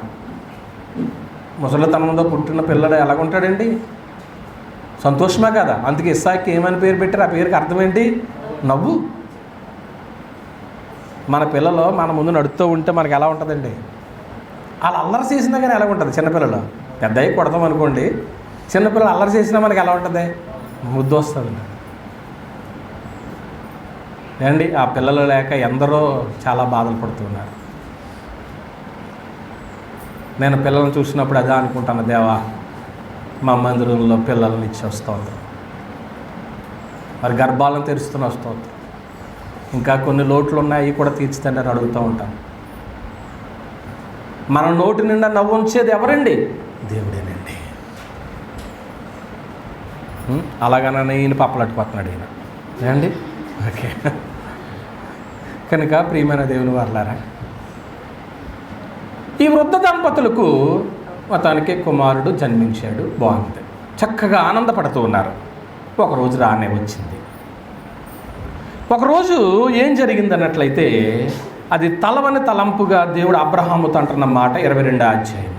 ముసలితనంలో పుట్టిన పిల్లడు ఎలాగుంటాడండి? సంతోషమే కదా. అందుకే ఇస్సాకి ఏమని పేరు పెట్టారు? ఆ పేరుకి అర్థం ఏంటి? నవ్వు. మన పిల్లలు మన ముందు నడుస్తూ ఉంటే మనకి ఎలా ఉంటుందండి? వాళ్ళు అల్లరి చేసినా కానీ ఎలా ఉంటుంది? చిన్నపిల్లలు పెద్ద అయ్యి కొడతాం అనుకోండి, చిన్నపిల్లలు అల్లరి చేసినా మనకి ఎలా ఉంటుంది? ముద్దు వస్తుంది ఏమండి. ఆ పిల్లలు లేక ఎందరో చాలా బాధలు పడుతున్నారు. నేను పిల్లల్ని చూసినప్పుడు అదే అనుకుంటాను, దేవా మా మందిరంలో పిల్లల్ని ఇచ్చి వస్తుంది, మరి గర్భాలను తెరుస్తూనే వస్తుంది, ఇంకా కొన్ని లోట్లు ఉన్నాయి అవి కూడా తీర్చుతండి అని అడుగుతూ ఉంటాను. మన నోటి నిండా నవ్వు ఉంచేది ఎవరండి? దేవుడేనండి. అలాగనే ఈయన పప్పలట్టుపోతున్నాడు ఈయన ఏమండి. ఓకే, కనుక ప్రియమైన దేవుని వారలారా, ఈ వృద్ధ దంపతులకు మొత్తానికి కుమారుడు జన్మించాడు. బాగుంది, చక్కగా ఆనందపడుతూ ఉన్నారు. ఒకరోజు రానే వచ్చింది. ఒకరోజు ఏం జరిగింది అన్నట్లయితే అది తలవని తలంపుగా దేవుడు అబ్రహాముతో అంటున్న మాట 22వ అధ్యాయం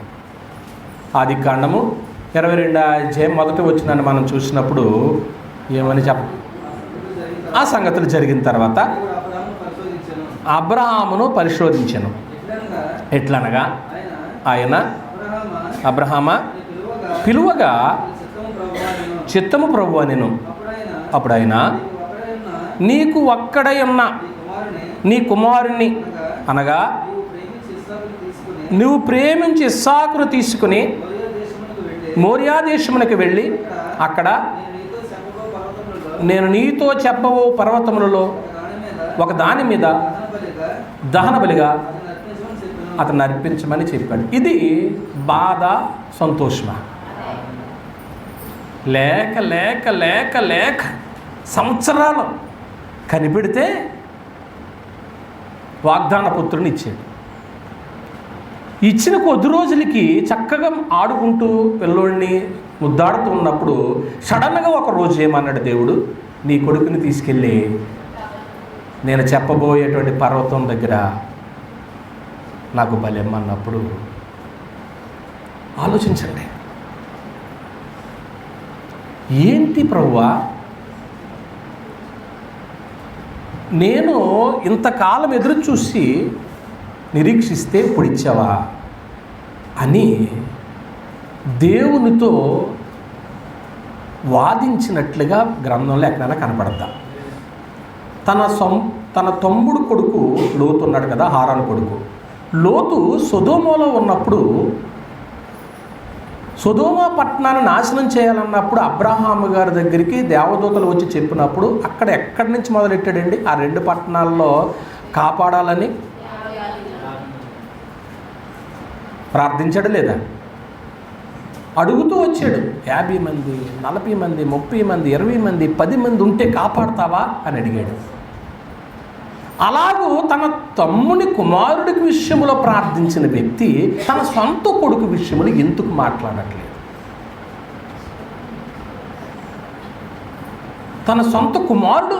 ఆదికాండము 22వ అధ్యాయం మొదటి వచనాన్ని మనం చూసినప్పుడు ఏమని ఆ సంగతులు జరిగిన తర్వాత అబ్రహామును పరిశోధించెను. ఎట్లనగా ఆయన అబ్రహామా పిలువగా చిత్తము ప్రభువా నేను. అప్పుడు ఆయన నీకు ఒక్కడై ఉన్న నీ కుమారుణ్ణి అనగా నువ్వు ప్రేమించి ఇస్సాకును తీసుకుని మోరియా దేశమునకు వెళ్ళి అక్కడ నేను నీతో చెప్పబో పర్వతములలో ఒక దాని మీద దహన బలిగా అతను అర్పించమని చెప్పాడు. ఇది బాధ సంతోషమా? లేక లేక లేక లేక సంవత్సరాలు కనిపెడితే వాగ్దాన పుత్రుని ఇచ్చాడు. ఇచ్చిన కొద్ది రోజులకి చక్కగా ఆడుకుంటూ పిల్లోడిని ముద్దాడుతూ ఉన్నప్పుడు సడన్గా ఒక రోజు ఏమన్నాడు దేవుడు, నీ కొడుకుని తీసుకెళ్ళి నేను చెప్పబోయేటువంటి పర్వతం దగ్గర నాకు బలెమ్మన్నప్పుడు ఆలోచించండి, ఏంటి ప్రభువా, నేను ఇంతకాలం ఎదురు చూసి నిరీక్షిస్తే ఇప్పుడు ఇచ్చావా అని దేవునితో వాదించినట్లుగా గ్రంథంలో ఎక్కడైనా కనపడద్దా? తన తమ్ముడు కొడుకు లోతు ఉన్నాడు కదా, హారాను కొడుకు. లోతు సొదొమలో ఉన్నప్పుడు సొదొమ పట్టణాన్ని నాశనం చేయాలన్నప్పుడు అబ్రహాము గారి దగ్గరికి దేవదూతలు వచ్చి చెప్పినప్పుడు అక్కడ ఎక్కడి నుంచి మొదలెట్టాడండి? ఆ 2 పట్టణాల్లో కాపాడాలని ప్రార్థించడం లేదా? అడుగుతూ వచ్చాడు. 50 మంది, 40 మంది, 30 మంది, 20 మంది, 10 మంది ఉంటే కాపాడతావా అని అడిగాడు. అలాగూ తన తమ్ముని కుమారుడికి విషయంలో ప్రార్థించిన వ్యక్తి తన సొంత కొడుకు విషయంలో ఎందుకు మాట్లాడట్లేదు? తన సొంత కుమారుడు.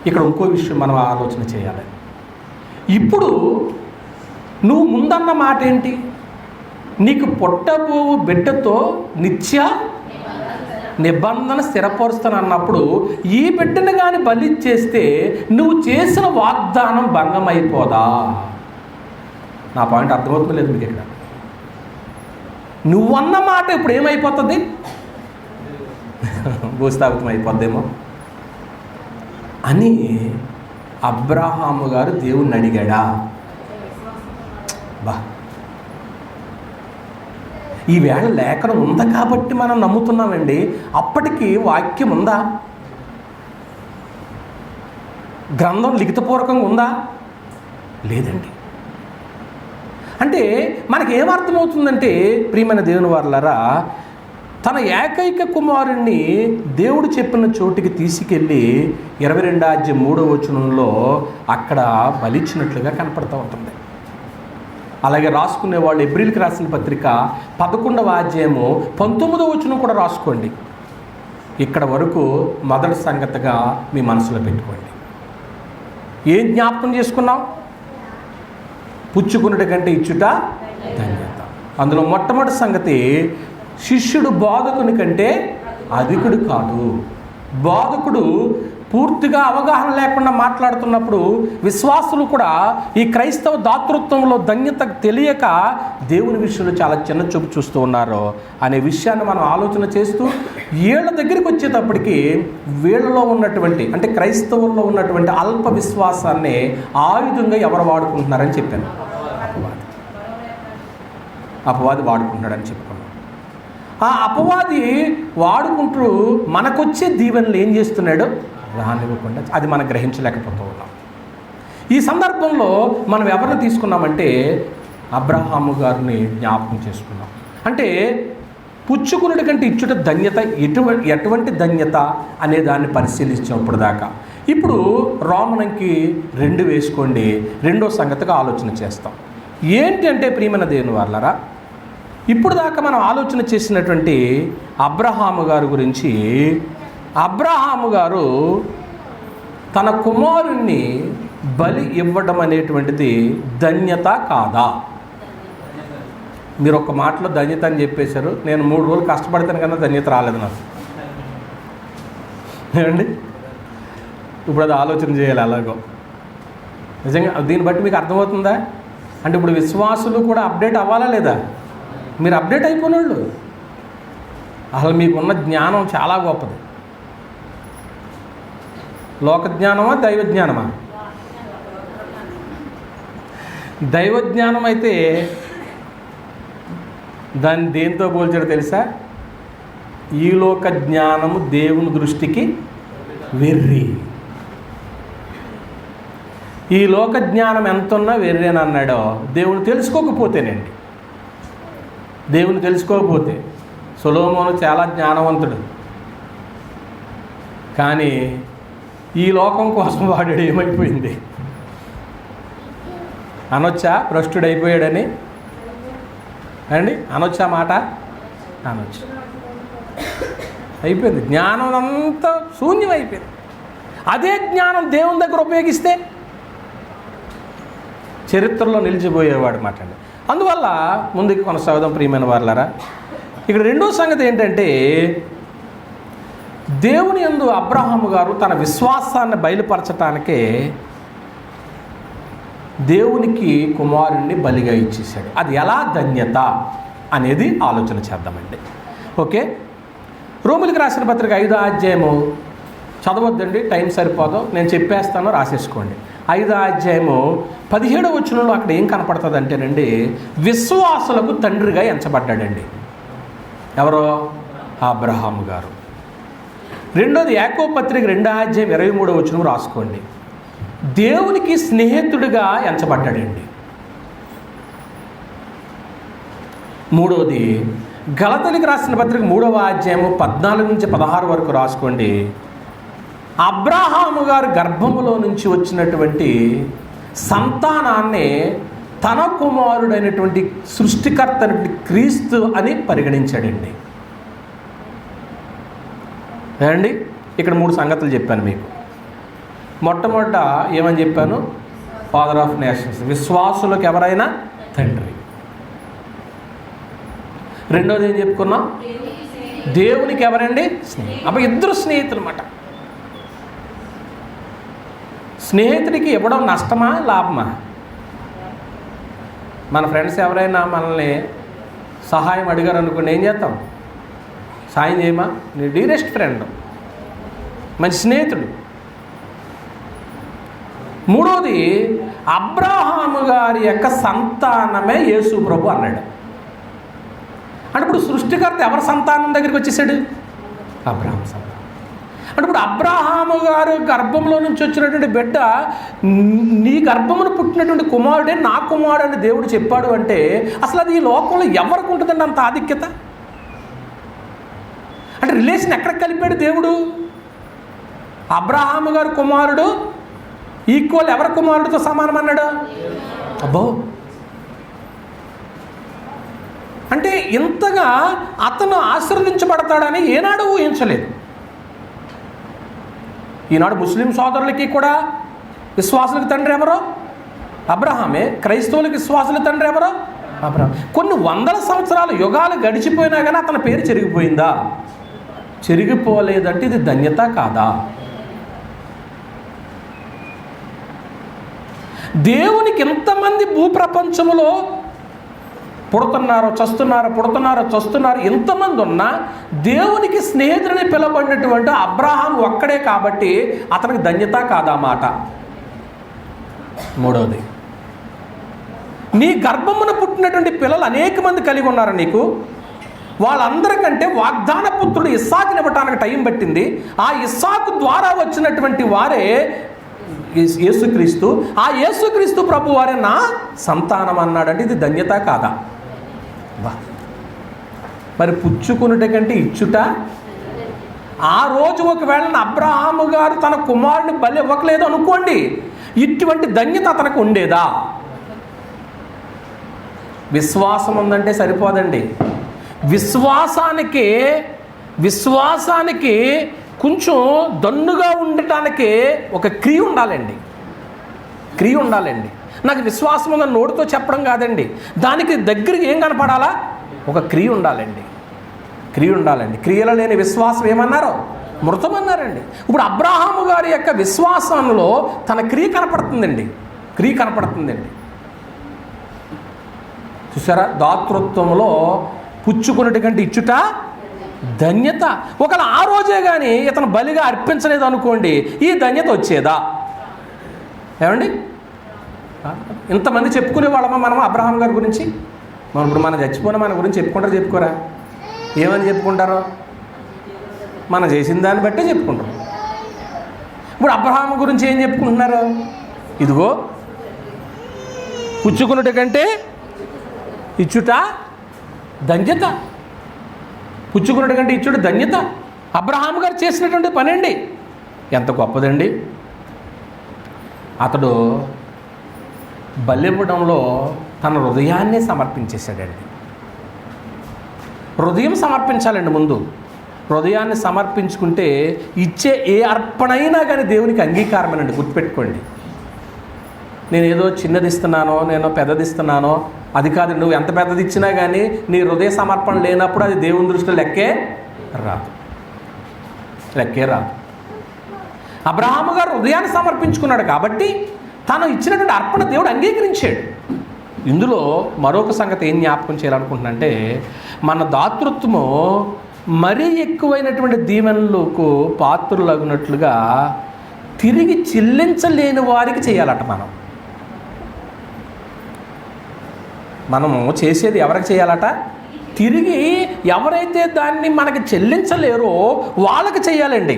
ఇక్కడ ఇంకో విషయం మనం ఆలోచన చేయాలి. ఇప్పుడు నువ్వు ముందన్న మాట ఏంటి? నీకు పుట్టబోవు బిడ్డతో నిత్య నిబంధన స్థిరపరుస్తాను అన్నప్పుడు ఈ బిడ్డను కానీ బలి చేస్తే నువ్వు చేసిన వాగ్దానం భంగం అయిపోదా? నా పాయింట్ అర్థమవుతుంది లేదు మీకు? ఇక్కడ నువ్వన్న మాట ఇప్పుడు ఏమైపోతుంది? భూస్థాపితం అయిపోద్దేమో అని అబ్రహాము గారు దేవుణ్ణి అడిగాడా? బా, ఈవేళ లేఖనం ఉందా కాబట్టి మనం నమ్ముతున్నామండి. అప్పటికి వాక్యం ఉందా? గ్రంథం లిఖితపూర్వకంగా ఉందా? లేదండి. అంటే మనకేమర్థమవుతుందంటే ప్రియమైన దేవుని వారలారా, తన ఏకైక కుమారుణ్ణి దేవుడు చెప్పిన చోటికి తీసుకెళ్ళి 22వ అధ్యాయం 3వ వచనంలో అక్కడ బలిచ్చినట్లుగా కనపడుతూ ఉంటుంది. అలాగే రాసుకునే వాళ్ళు ఎబ్రిల్కి రాసిన పత్రిక 11వ అధ్యాయము 19వ వచనం కూడా రాసుకోండి. ఇక్కడ వరకు మొదటి సంగతిగా మీ మనసులో పెట్టుకోండి. ఏం జ్ఞాపకం చేసుకున్నాం? పుచ్చుకున్నటి కంటే ఇచ్చుట ధన్యత. అందులో మొట్టమొదటి సంగతి, శిష్యుడు బోధకుని కంటే అధికుడు కాదు. బోధకుడు పూర్తిగా అవగాహన లేకుండా మాట్లాడుతున్నప్పుడు విశ్వాసులు కూడా ఈ క్రైస్తవ దాతృత్వంలో ధన్యత తెలియక దేవుని విషయంలో చాలా చిన్న చూపు చూస్తూ ఉన్నారు అనే విషయాన్ని మనం ఆలోచన చేస్తూ వీళ్ళ దగ్గరికి వచ్చేటప్పటికి వీళ్ళలో ఉన్నటువంటి అంటే క్రైస్తవుల్లో ఉన్నటువంటి అల్ప విశ్వాసాన్ని ఆయుధంగా ఎవరు వాడుకుంటున్నారని చెప్పాను. అపవాది వాడుకుంటున్నాడని చెప్పుకున్నాం. ఆ అపవాది వాడుకుంటూ మనకొచ్చే దీవెనలు ఏం చేస్తున్నాడో రానివ్వకుండా అది మనం గ్రహించలేకపోతూ ఉన్నాం. ఈ సందర్భంలో మనం ఎవరిని తీసుకున్నామంటే అబ్రహాము గారిని జ్ఞాపకం చేసుకున్నాం. అంటే పుచ్చుకునుడి కంటే ఇచ్చుట ధన్యత ఎటువంటి ధన్యత అనే దాన్ని పరిశీలించినప్పుడు దాకా. ఇప్పుడు రోమనంకి 2 వేసుకోండి, 2వ సంగతిగా ఆలోచన చేస్తాం. ఏంటి అంటే ప్రియమైన దేవుని వారలారా, ఇప్పుడు దాకా మనం ఆలోచన చేసినటువంటి అబ్రహాము గారి గురించి, అబ్రహాము గారు తన కుమారుణ్ణి బలి ఇవ్వడం అనేటువంటిది ధన్యత కాదా? మీరు ఒక మాటలో ధన్యత అని చెప్పేశారు. నేను 3 రోజులు కష్టపడతాను కన్నా ధన్యత రాలేదు నాకు. ఏమండి? ఇప్పుడు అది ఆలోచన చేయాలి. అలాగో నిజంగా దీన్ని బట్టి మీకు అర్థమవుతుందా? అంటే ఇప్పుడు విశ్వాసులు కూడా అప్డేట్ అవ్వాలా లేదా? మీరు అప్డేట్ అయిపోయిన వాళ్ళు. అసలు మీకున్న జ్ఞానం చాలా గొప్పది. లోక జ్ఞానమా దైవ జ్ఞానమా? దైవ జ్ఞానం అయితే దాన్ని దేంతో పోల్చాడో తెలుసా? ఈ లోక జ్ఞానము దేవుని దృష్టికి వెర్రి. ఈ లోక జ్ఞానం ఎంతున్నా వెర్రి అని అన్నాడో దేవుని తెలుసుకోకపోతేనండి. దేవుని తెలుసుకోకపోతే సొలొమోను చాలా జ్ఞానవంతుడు, కానీ ఈ లోకం కోసం వాడు ఏమైపోయింది అనొచ్చా? భ్రష్టుడైపోయాడని అండి అనొచ్చా మాట? అనొచ్చు. అయిపోయింది. జ్ఞానం అంతా శూన్యం అయిపోయింది. అదే జ్ఞానం దేవుని దగ్గర ఉపయోగిస్తే చరిత్రలో నిలిచిపోయేవాడు మాట అండి. అందువల్ల ముందుకు కొనసాగుదాం ప్రియమైన వారలారా. ఇక్కడ 2వ సంగతి ఏంటంటే, దేవుని యందు అబ్రహాము గారు తన విశ్వాసాన్ని బయలుపరచటానికే దేవునికి కుమారుణ్ణి బలిగా ఇచ్చేసాడు. అది ఎలా ధన్యత అనేది ఆలోచన చేద్దామండి. ఓకే, రోమిలికి రాసిన పత్రిక 5వ అధ్యాయము చదవద్దండి, టైం సరిపోదు, నేను చెప్పేస్తాను, రాసేసుకోండి. 5వ అధ్యాయము 17వ వచనంలో అక్కడ ఏం కనపడుతుంది అంటేనండి, విశ్వాసులకు తండ్రిగా ఎంచబడ్డాడండి. ఎవరో? అబ్రహాము గారు. 2వది యాకోబు పత్రిక 2వ అధ్యాయం 23వ వచనం రాసుకోండి. దేవునికి స్నేహితుడిగా ఎంచబడ్డాడండి. మూడవది గలతీయులకు రాసిన పత్రిక 3వ అధ్యాయము 14 నుంచి 16 వరకు రాసుకోండి. అబ్రాహాము గారు గర్భములో నుంచి వచ్చినటువంటి సంతానాన్ని తన కుమారుడైనటువంటి సృష్టికర్త క్రీస్తు అని పరిగణించాడండి. ఏమండి, ఇక్కడ 3 సంగతులు చెప్పాను మీకు. మొట్టమొదట ఏమని చెప్పాను? ఫాదర్ ఆఫ్ నేషన్స్, విశ్వాసులకు ఎవరైనా తండ్రి. రెండోది ఏం చెప్పుకున్నాం? దేవునికి ఎవరండి? స్నేహితుడు. అప్పుడు ఇద్దరు స్నేహితులు అన్నమాట. స్నేహితుడికి ఇవ్వడం నష్టమా లాభమా? మన ఫ్రెండ్స్ ఎవరైనా మనల్ని సహాయం అడిగారు అనుకోండి, ఏం చేస్తాం? సాయం చేయమా? నీ డీరెస్ట్ ఫ్రెండ్, మంచి స్నేహితుడు. మూడోది, అబ్రాహాము గారి యొక్క సంతానమే యేసు ప్రభు అన్నాడు. అంటే ఇప్పుడు సృష్టికర్త ఎవరి సంతానం దగ్గరికి వచ్చేసాడు? అబ్రాహాము సంతానం. అంటే ఇప్పుడు అబ్రాహాము గారు గర్భంలో నుంచి వచ్చినటువంటి బిడ్డ, నీ గర్భమును పుట్టినటువంటి కుమారుడే నా కుమారుడు అని దేవుడు చెప్పాడు అంటే అసలు అది ఈ లోకంలో ఎవరికి ఉంటుందండి అంత ఆధిక్యత? అంటే రిలేషన్ ఎక్కడ కలిపాడు దేవుడు? అబ్రాహాము గారు కుమారుడు ఈక్వల్ ఎవరి కుమారుడితో సమానం అన్నాడు? అబ్బో, అంటే ఇంతగా అతను ఆశీర్వదించబడతాడని ఏనాడు ఊహించలేదు. ఈనాడు ముస్లిం సోదరులకి కూడా విశ్వాసులకు తండ్రి ఎవరో? అబ్రహామే. క్రైస్తవులకి విశ్వాసుల తండ్రి ఎవరో? అబ్రహాం. కొన్ని వందల సంవత్సరాలు యుగాలు గడిచిపోయినా కానీ అతని పేరు చెరిగిపోయిందా? చెరిగిపోలేదంటే ఇది ధన్యత కాదా? దేవునికి ఎంతమంది భూప్రపంచంలో పుడుతున్నారు, చస్తున్నారు ఎంతమంది ఉన్నా దేవునికి స్నేహితుడిని పిలవబడినటువంటి అబ్రహాం ఒక్కడే కాబట్టి అతనికి ధన్యత కాదా మాట? మూడవది, నీ గర్భమున పుట్టినటువంటి పిల్లలు అనేక మంది కలిగి ఉన్నారు నీకు. వాళ్ళందరికంటే వాగ్దాన పుత్రుడు ఇస్సాకుని ఇవ్వటానికి టైం పట్టింది. ఆ ఇస్సాకు ద్వారా వచ్చినటువంటి వారే యేసుక్రీస్తు. ఆ యేసుక్రీస్తు ప్రభు వారే నా సంతానం అన్నాడంటే ఇది ధన్యత కాదా? మరి పుచ్చుకునుట కంటే ఇచ్చుట. ఆ రోజు ఒకవేళ అబ్రహాము గారు తన కుమారుని బలి ఇవ్వకలేదు అనుకోండి, ఇటువంటి ధన్యత అతనికి ఉండేదా? విశ్వాసం ఉందంటే సరిపోదండి. విశ్వాసానికి కొంచెం దన్నుగా ఉండటానికి ఒక క్రియ ఉండాలండి. నాకు విశ్వాసం ఉందని నోటితో చెప్పడం కాదండి, దానికి దగ్గరికి ఏం కనపడాలా? ఒక క్రియ ఉండాలండి. క్రియలు లేని విశ్వాసం ఏమన్నారో? మృతం అన్నారండి. ఇప్పుడు అబ్రహాము గారి యొక్క విశ్వాసంలో తన క్రియ కనపడుతుందండి. చూసారా? దాతృత్వంలో పుచ్చుకున్నటి కంటే ఇచ్చుట ధన్యత. ఒకవేళ ఆ రోజే కానీ ఇతను బలిగా అర్పించలేదు అనుకోండి, ఈ ధన్యత వచ్చేదా? ఏమండి, ఇంతమంది చెప్పుకునే వాళ్ళమా మనం అబ్రహాం గారి గురించి? ఇప్పుడు మనం చచ్చిపోయినా మన గురించి చెప్పుకోరా? ఏమని చెప్పుకుంటారో? మనం చేసిన దాన్ని బట్టే చెప్పుకుంటారు. ఇప్పుడు అబ్రహాం గురించి ఏం చెప్పుకుంటున్నారు? ఇదిగో పుచ్చుకున్నట కంటే ఇచ్చుట ధన్యత. పుచ్చుకున్నట కంటే ఇచ్చుట ధన్యత అబ్రహాం గారు చేసినటువంటి పని అండి. ఎంత గొప్పదండి! అతడు బలివ్వడంలో తన హృదయాన్ని సమర్పించేశాడండి. హృదయం సమర్పించాలండి. ముందు హృదయాన్ని సమర్పించుకుంటే ఇచ్చే ఏ అర్పణైనా కానీ దేవునికి అంగీకారమేనండి. గుర్తుపెట్టుకోండి. నేను ఏదో చిన్నది ఇస్తున్నానో, నేను పెద్దది ఇస్తున్నానో అది కాదు. నువ్వు ఎంత పెద్దది ఇచ్చినా కానీ నీ హృదయ సమర్పణ లేనప్పుడు అది దేవుని దృష్టిలో లెక్కే రాదు. అబ్రహాము గారు హృదయాన్ని సమర్పించుకున్నాడు కాబట్టి తను ఇచ్చినటువంటి అర్పణ దేవుడు అంగీకరించాడు. ఇందులో మరొక సంగతి ఏం జ్ఞాపకం చేయాలనుకుంటున్నానంటే, మన దాతృత్వము మరీ ఎక్కువైనటువంటి దీవెనలకు పాత్రులగునట్లుగా తిరిగి చెల్లించలేని వారికి చేయాలట. మనము చేసేది ఎవరికి చేయాలట? తిరిగి ఎవరైతే దాన్ని మనకి చెల్లించలేరో వాళ్ళకి చేయాలండి.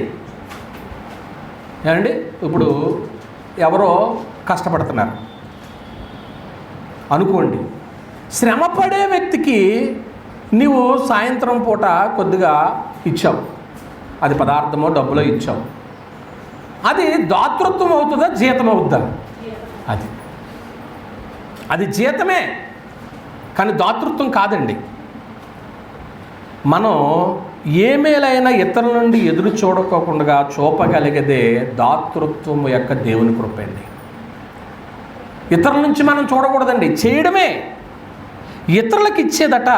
ఏమండి, ఇప్పుడు ఎవరో కష్టపడుతున్నారు అనుకోండి, శ్రమపడే వ్యక్తికి నీవు సాయంత్రం పూట కొద్దిగా ఇచ్చావు, అది పదార్థమో డబ్బులో ఇచ్చావు, అది దాతృత్వం అవుతుందా జీతం అవుతుందా? అది జీతమే, కానీ దాతృత్వం కాదండి. మనం ఏ మేలైనా ఇతరుల నుండి ఎదురు చూడకోకుండా చూపగలిగేదే దాతృత్వం యొక్క దేవుని కృప అండి. ఇతరుల నుంచి మనం చూడకూడదండి, చేయడమే. ఇతరులకు ఇచ్చేదట,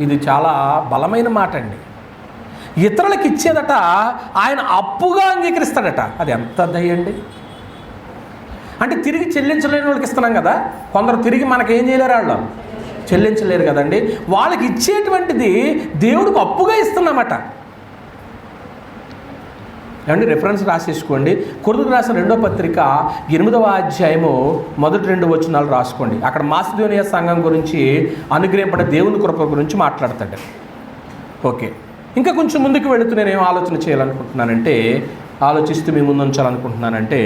ఇది చాలా బలమైన మాట అండి. ఇతరులకు ఇచ్చేదట ఆయన అప్పుగా అంగీకరిస్తాడట. అది ఎంత దయండి. అంటే తిరిగి చెల్లించలేని వాళ్ళకి ఇస్తున్నాం కదా, కొందరు తిరిగి మనకేం చేయలేరు, వాళ్ళు చెల్లించలేరు కదండి. వాళ్ళకి ఇచ్చేటువంటిది దేవుడికి అప్పుగా ఇస్తున్నామట. ఏమండి, రిఫరెన్స్ రాసేసుకోండి. కొరింథీయులకు రాసిన 2వ పత్రిక 8వ అధ్యాయము మొదటి 2 వచనాలు రాసుకోండి. అక్కడ మాసిదోనియా సంఘం గురించి, అనుగ్రహింపడే దేవుని కృప గురించి మాట్లాడతాడు. ఓకే, ఇంకా కొంచెం ముందుకు వెళుతూ నేనేం ఆలోచన చేయాలనుకుంటున్నానంటే, ఆలోచిస్తూ మీ ముందు ఉంచాలనుకుంటున్నానంటే,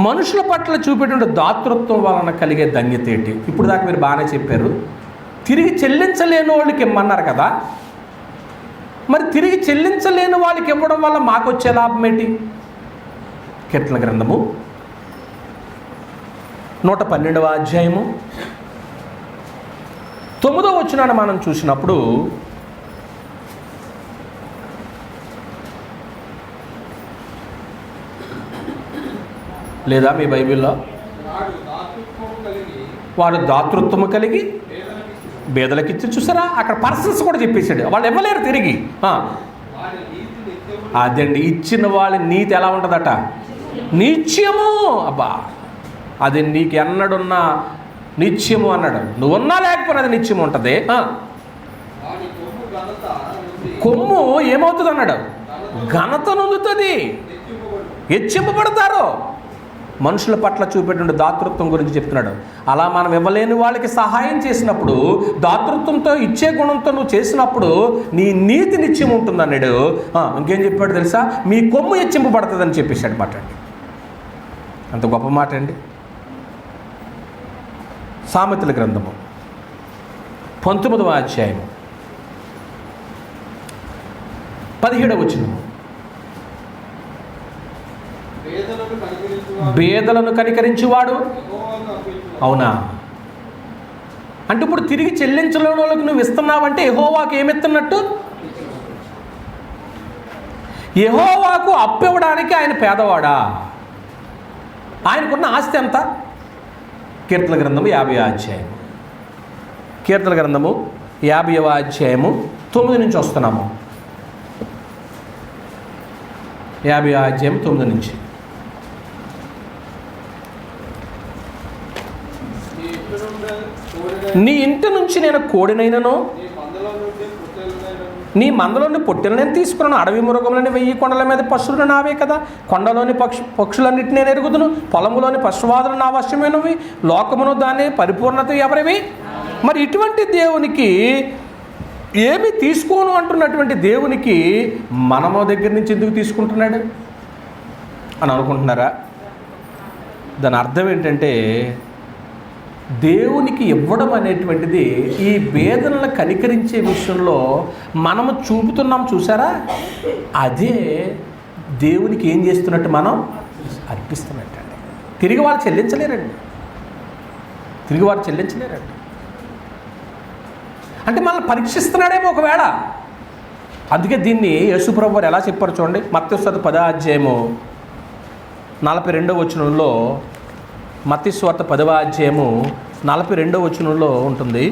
మనుషుల పట్ల చూపేటువంటి దాతృత్వం వలన కలిగే ధన్యత ఏంటి? ఇప్పుడు దాకా మీరు బాగానే చెప్పారు, తిరిగి చెల్లించలేని వాళ్ళకి ఇమ్మన్నారు కదా. మరి తిరిగి చెల్లించలేని వాళ్ళకి ఇవ్వడం వల్ల మాకు వచ్చే లాభం ఏంటి? కీర్తన గ్రంథము 112వ అధ్యాయము 9వ వచనాన్ని మనం చూసినప్పుడు, లేదా మీ బైబిల్లో వాడు దాతృత్వము కలిగి పేదలకిచ్చి, చూసారా అక్కడ పర్సన్స్ కూడా చెప్పేశాడు, వాళ్ళు ఇవ్వలేరు తిరిగి. అదండి, ఇచ్చిన వాళ్ళ నీతి ఎలా ఉంటుందట? నిత్యము. అబ్బా, అది నీకు ఎన్నడున్నా నిత్యము అన్నాడు. నువ్వున్నా లేకపోయినా అది నిత్యము ఉంటుంది. కొమ్ము ఏమవుతుంది అన్నాడు? ఘనత నొందుతుంది, హెచ్చింపబడతారు. మనుషుల పట్ల చూపేటువంటి దాతృత్వం గురించి చెప్తున్నాడు. అలా మనం ఇవ్వలేని వాళ్ళకి సహాయం చేసినప్పుడు, దాతృత్వంతో ఇచ్చే గుణంతో నువ్వు చేసినప్పుడు నీ నీతి నిత్యం ఉంటుంది అన్నాడు. ఇంకేం చెప్పాడు తెలుసా? మీ కొమ్ము హెచ్చింపబడుతుందని చెప్పేశాడు మాట అండి. అంత గొప్ప మాట అండి. సామెతల గ్రంథము 19వ అధ్యాయము 17వ వచనము, పేదలను కనికరించువాడు. అవునా? అంటే ఇప్పుడు తిరిగి చెల్లించలేని వాళ్ళకి నువ్వు ఇస్తున్నావంటే యెహోవాకు ఏమిస్తున్నట్టు? యెహోవాకు అప్పు ఇవ్వడానికి ఆయన పేదవాడా? ఆయనకున్న ఆస్తి ఎంత? కీర్తన గ్రంథము 50వ అధ్యాయం, కీర్తన గ్రంథము 50వ అధ్యాయము 9 నుంచి వస్తున్నాము. 50వ అధ్యాయం 9 నుంచి. నీ ఇంటి నుంచి నేను కోడినైనను, నీ మందలోని పొట్టెలు నేను తీసుకున్నాను. అడవి మృగములని 1000 కొండల మీద పశువులు నావే కదా. కొండలోని పక్షులన్నింటినీ నేను ఎరుగుదును. పొలములోని పశువాదులు నా వశమైనవి. లోకమును దాని పరిపూర్ణత ఎవరివి? మరి ఇటువంటి దేవునికి ఏమి తీసుకోను అంటున్నటువంటి దేవునికి మనము దగ్గర నుంచి ఎందుకు తీసుకుంటున్నాడు అని అనుకుంటున్నారా? దాని అర్థం ఏంటంటే, దేవునికి ఇవ్వడం అనేటువంటిది ఈ వేదనలను కనికరించే విషయంలో మనము చూపుతున్నాం చూసారా, అదే దేవునికి ఏం చేస్తున్నట్టు మనం అర్పిస్తున్నట్టండి. తిరిగి వాళ్ళు చెల్లించలేరండి, తిరిగి వారు చెల్లించలేరండి. అంటే మనల్ని పరీక్షిస్తున్నాడేమో ఒకవేళ. అందుకే దీన్ని యేసుప్రభు వారు ఎలా చెప్పారు చూడండి. మత్తయి సువార్త 10వ అధ్యాయము 42వ వచనంలో, మత్తయి సువార్త 10వ అధ్యాయము 42వ వచనంలో ఉంటుంది.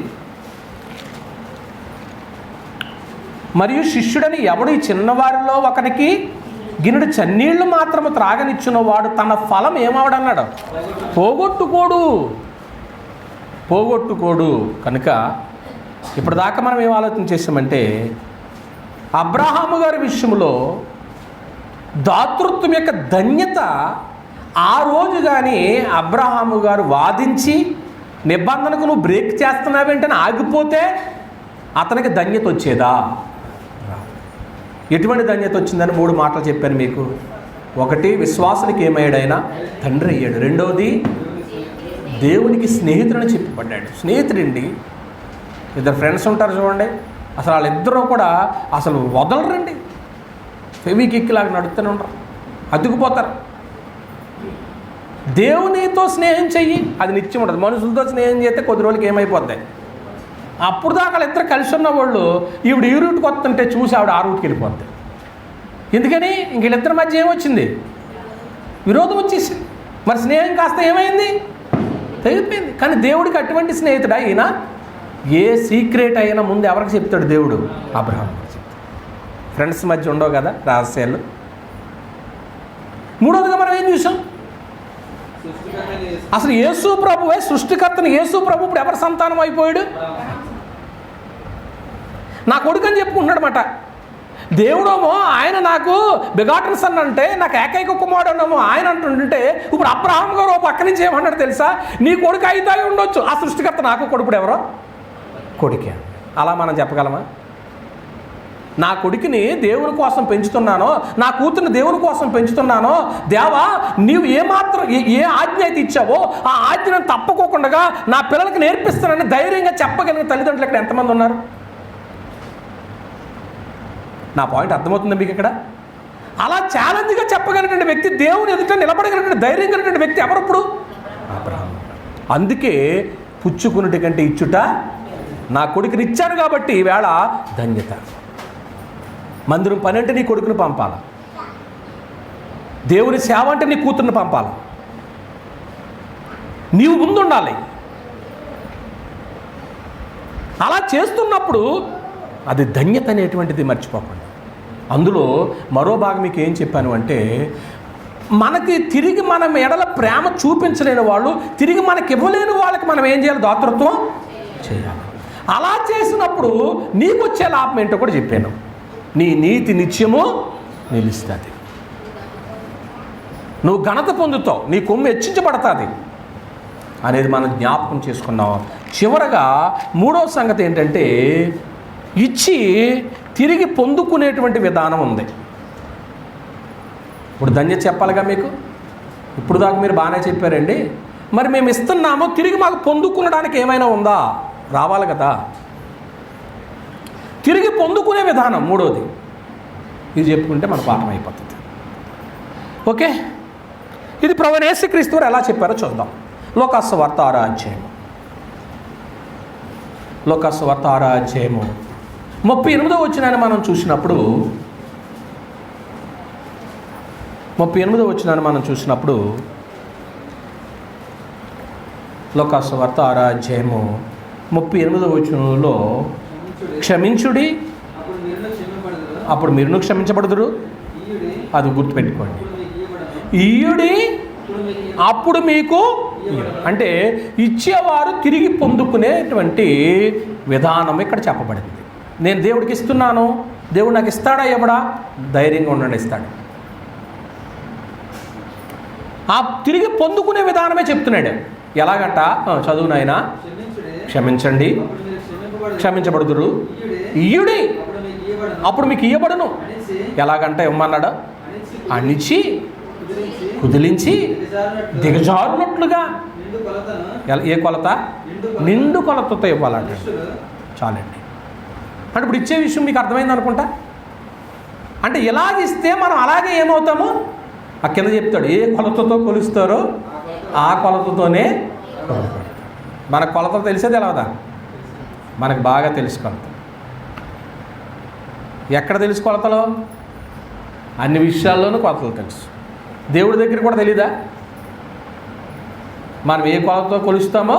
మరియు శిష్యుడని ఎవడు ఈ చిన్నవారిలో ఒకరికి గిన్నెడు చన్నీళ్లు మాత్రము త్రాగనిచ్చిన వాడు తన ఫలం ఏమవడన్నాడు? పోగొట్టుకోడు. కనుక ఇప్పటిదాకా మనం ఏం ఆలోచన చేసామంటే, అబ్రహాము గారి విషయంలో దాతృత్వం యొక్క ధన్యత ఆ రోజు కానీ అబ్రహాము గారు వాదించి నిబంధనకు నువ్వు బ్రేక్ చేస్తున్నావేంటని ఆగిపోతే అతనికి ధన్యత వచ్చేదా? ఎటువంటి ధన్యత వచ్చిందని 3 మాటలు చెప్పాను మీకు. ఒకటి, విశ్వాసునికి ఏమయ్యాడు? ఆయన తండ్రి అయ్యాడు. రెండవది, దేవునికి స్నేహితుడని చెప్పబడ్డాడు. స్నేహితుడండి, ఇద్దరు ఫ్రెండ్స్ ఉంటారు చూడండి, అసలు వాళ్ళిద్దరూ కూడా అసలు వదలరండి, ఫెవికిక్లాగా నడుస్తూనే ఉంటారు, అతుకుపోతారు. దేవునితో స్నేహం చెయ్యి, అది నిత్యం ఉంటుంది. మనుషులతో స్నేహం చేస్తే కొద్ది రోజులకి ఏమైపోతాయి. అప్పుడు దాకా వాళ్ళిద్దరు కలిసి ఉన్న వాళ్ళు ఈవిడ ఈ రూట్కి వస్తుంటే చూసి ఆవిడ ఆ రూట్కి వెళ్ళిపోద్ది. ఎందుకని ఇంక వీళ్ళిద్దరి మధ్య ఏమొచ్చింది? విరోధం వచ్చేసింది. మరి స్నేహం కాస్త ఏమైంది? తెగిపోయింది. కానీ దేవుడికి అటువంటి స్నేహితుడా ఈయన? ఏ సీక్రెట్ అయినా ముందు ఎవరికి చెప్తాడు దేవుడు? అబ్రహాం. ఫ్రెండ్స్ మధ్య ఉండవు కదా రహస్యాలు. మూడోదిగా మనం ఏం చూసాం? అసలు యేసు ప్రభువే సృష్టికర్తని. యేసు ప్రభు ఇప్పుడు ఎవరి సంతానం అయిపోయాడు? నా కొడుకు అని చెప్పుకుంటున్నాడు అన్నమాట. దేవుడేమో ఆయన నాకు బిగాటన్ సన్ అంటే, నాకు ఏకైక కుమారుడేమో ఆయన అంటుంటే, ఇప్పుడు అబ్రహాం గారు పక్క నుంచి ఏమన్నాడు తెలుసా? నీ కొడుకు అయితే ఉండొచ్చు, ఆ సృష్టికర్త నాకు కొడుకుడు ఎవరో కొడుకే. అలా మనం చెప్పగలమా? నా కొడుకుని దేవుని కోసం పెంచుతున్నానో, నా కూతుర్ని దేవుని కోసం పెంచుతున్నానో, దేవా నీవు ఏమాత్రం ఏ ఆజ్ఞ అయితే ఇచ్చావో ఆ ఆజ్ఞను తప్పకోకుండా నా పిల్లలకి నేర్పిస్తానని ధైర్యంగా చెప్పగలిగిన తల్లిదండ్రులు ఇక్కడ ఎంతమంది ఉన్నారు? నా పాయింట్ అర్థమవుతుంది మీకు ఇక్కడ? అలా ఛాలెంజ్గా చెప్పగలిగిన వ్యక్తి, దేవుని ఎదుట నిలబడగలిగిన ధైర్యం కలిగిన వ్యక్తి ఎవరు ఇప్పుడు? అబ్రహాం. అందుకే పుచ్చుకున్నటి కంటే ఇచ్చుట, నా కొడుకుని ఇచ్చాను కాబట్టి ఈవేళ ధన్యత. మందిరం పని అంటే నీ కొడుకుని పంపాల, దేవుని సేవ అంటే నీ కూతుర్ని పంపాల, నీవు ముందుండాలి. అలా చేస్తున్నప్పుడు అది ధన్యత అనేటువంటిది మర్చిపోకండి. అందులో మరో భాగం మీకు ఏం చెప్పాను అంటే, మనకి తిరిగి మనం ఎడల ప్రేమ చూపించలేని వాళ్ళు, తిరిగి మనకి ఇవ్వలేని వాళ్ళకి మనం ఏం చేయాలి? దాతృత్వం చేయాలి. అలా చేసినప్పుడు నీకు వచ్చే లాభం ఏంటో కూడా చెప్పాను. నీ నీతి నిత్యము నిలుస్తుంది, నువ్వు ఘనత పొందుతావు, నీ కొమ్ము హెచ్చించబడుతుంది అనేది మనం జ్ఞాపకం చేసుకున్నాం. చివరగా మూడవ సంగతి ఏంటంటే, ఇచ్చి తిరిగి పొందుకునేటువంటి విధానం ఉంది. ఇప్పుడు ధన్యత చెప్పాలిగా మీకు. ఇప్పుడు దాకా మీరు బాగానే చెప్పారండి, మరి మేము ఇస్తున్నామో తిరిగి మాకు పొందుకునడానికి ఏమైనా ఉందా? రావాలి కదా. తిరిగి పొందుకునే విధానం మూడోది. ఇది చెప్పుకుంటే మన పాఠం అయిపోతుంది. ఓకే, ఇది ప్రభువైన యేసుక్రీస్తు వారు ఎలా చెప్పారో చూద్దాం. లోకాసు వార్త 6వ అధ్యాయము, లోకాసు వార్త 6వ అధ్యాయము 38వ వచనాన్ని మనం చూసినప్పుడు, 38వ వచనాన్ని మనం చూసినప్పుడు, లోకాసు వార్త 6వ అధ్యాయము 38వ వచనంలో, క్షమించుడి అప్పుడు మీరును క్షమించబడుదురు. అది గుర్తుపెట్టుకోండి. ఇయ్యుడి అప్పుడు మీకు, అంటే ఇచ్చేవారు తిరిగి పొందుకునేటువంటి విధానం ఇక్కడ చెప్పబడింది. నేను దేవుడికి ఇస్తున్నాను, దేవుడు నాకు ఇస్తాడా ఇవ్వడా? ధైర్యంగా ఉండండి, ఇస్తాడు. ఆ తిరిగి పొందుకునే విధానమే చెప్తున్నాడు. ఎలాగంట? చదువు నాయనా, క్షమించండి క్షమించబడుదురు, ఇయ్యుడి అప్పుడు మీకు ఇయ్యబడును. ఎలాగంట ఇవ్వమన్నాడు? అణిచి కుదిలించి దిగజారునట్లుగా. ఏ కొలత? నిండు కొలతతో ఇవ్వాలంటే చాలండి. అంటే ఇప్పుడు ఇచ్చే విషయం మీకు అర్థమైంది అనుకుంటా. అంటే ఇలాగిస్తే మనం అలాగే ఏమవుతాము? ఆ కింద చెప్తాడు, ఏ కొలతతో కొలుస్తారో ఆ కొలతతోనే కొలుస్తాడు. మన కొలత తెలిసేది ఎలాదా? మనకు బాగా తెలుసు కొలత. ఎక్కడ తెలుసు కొలతలో? అన్ని విషయాల్లోనూ కొలతలు తెలుసు. దేవుడి దగ్గర కూడా తెలీదా? మనం ఏ కొలతతో కొలుస్తామో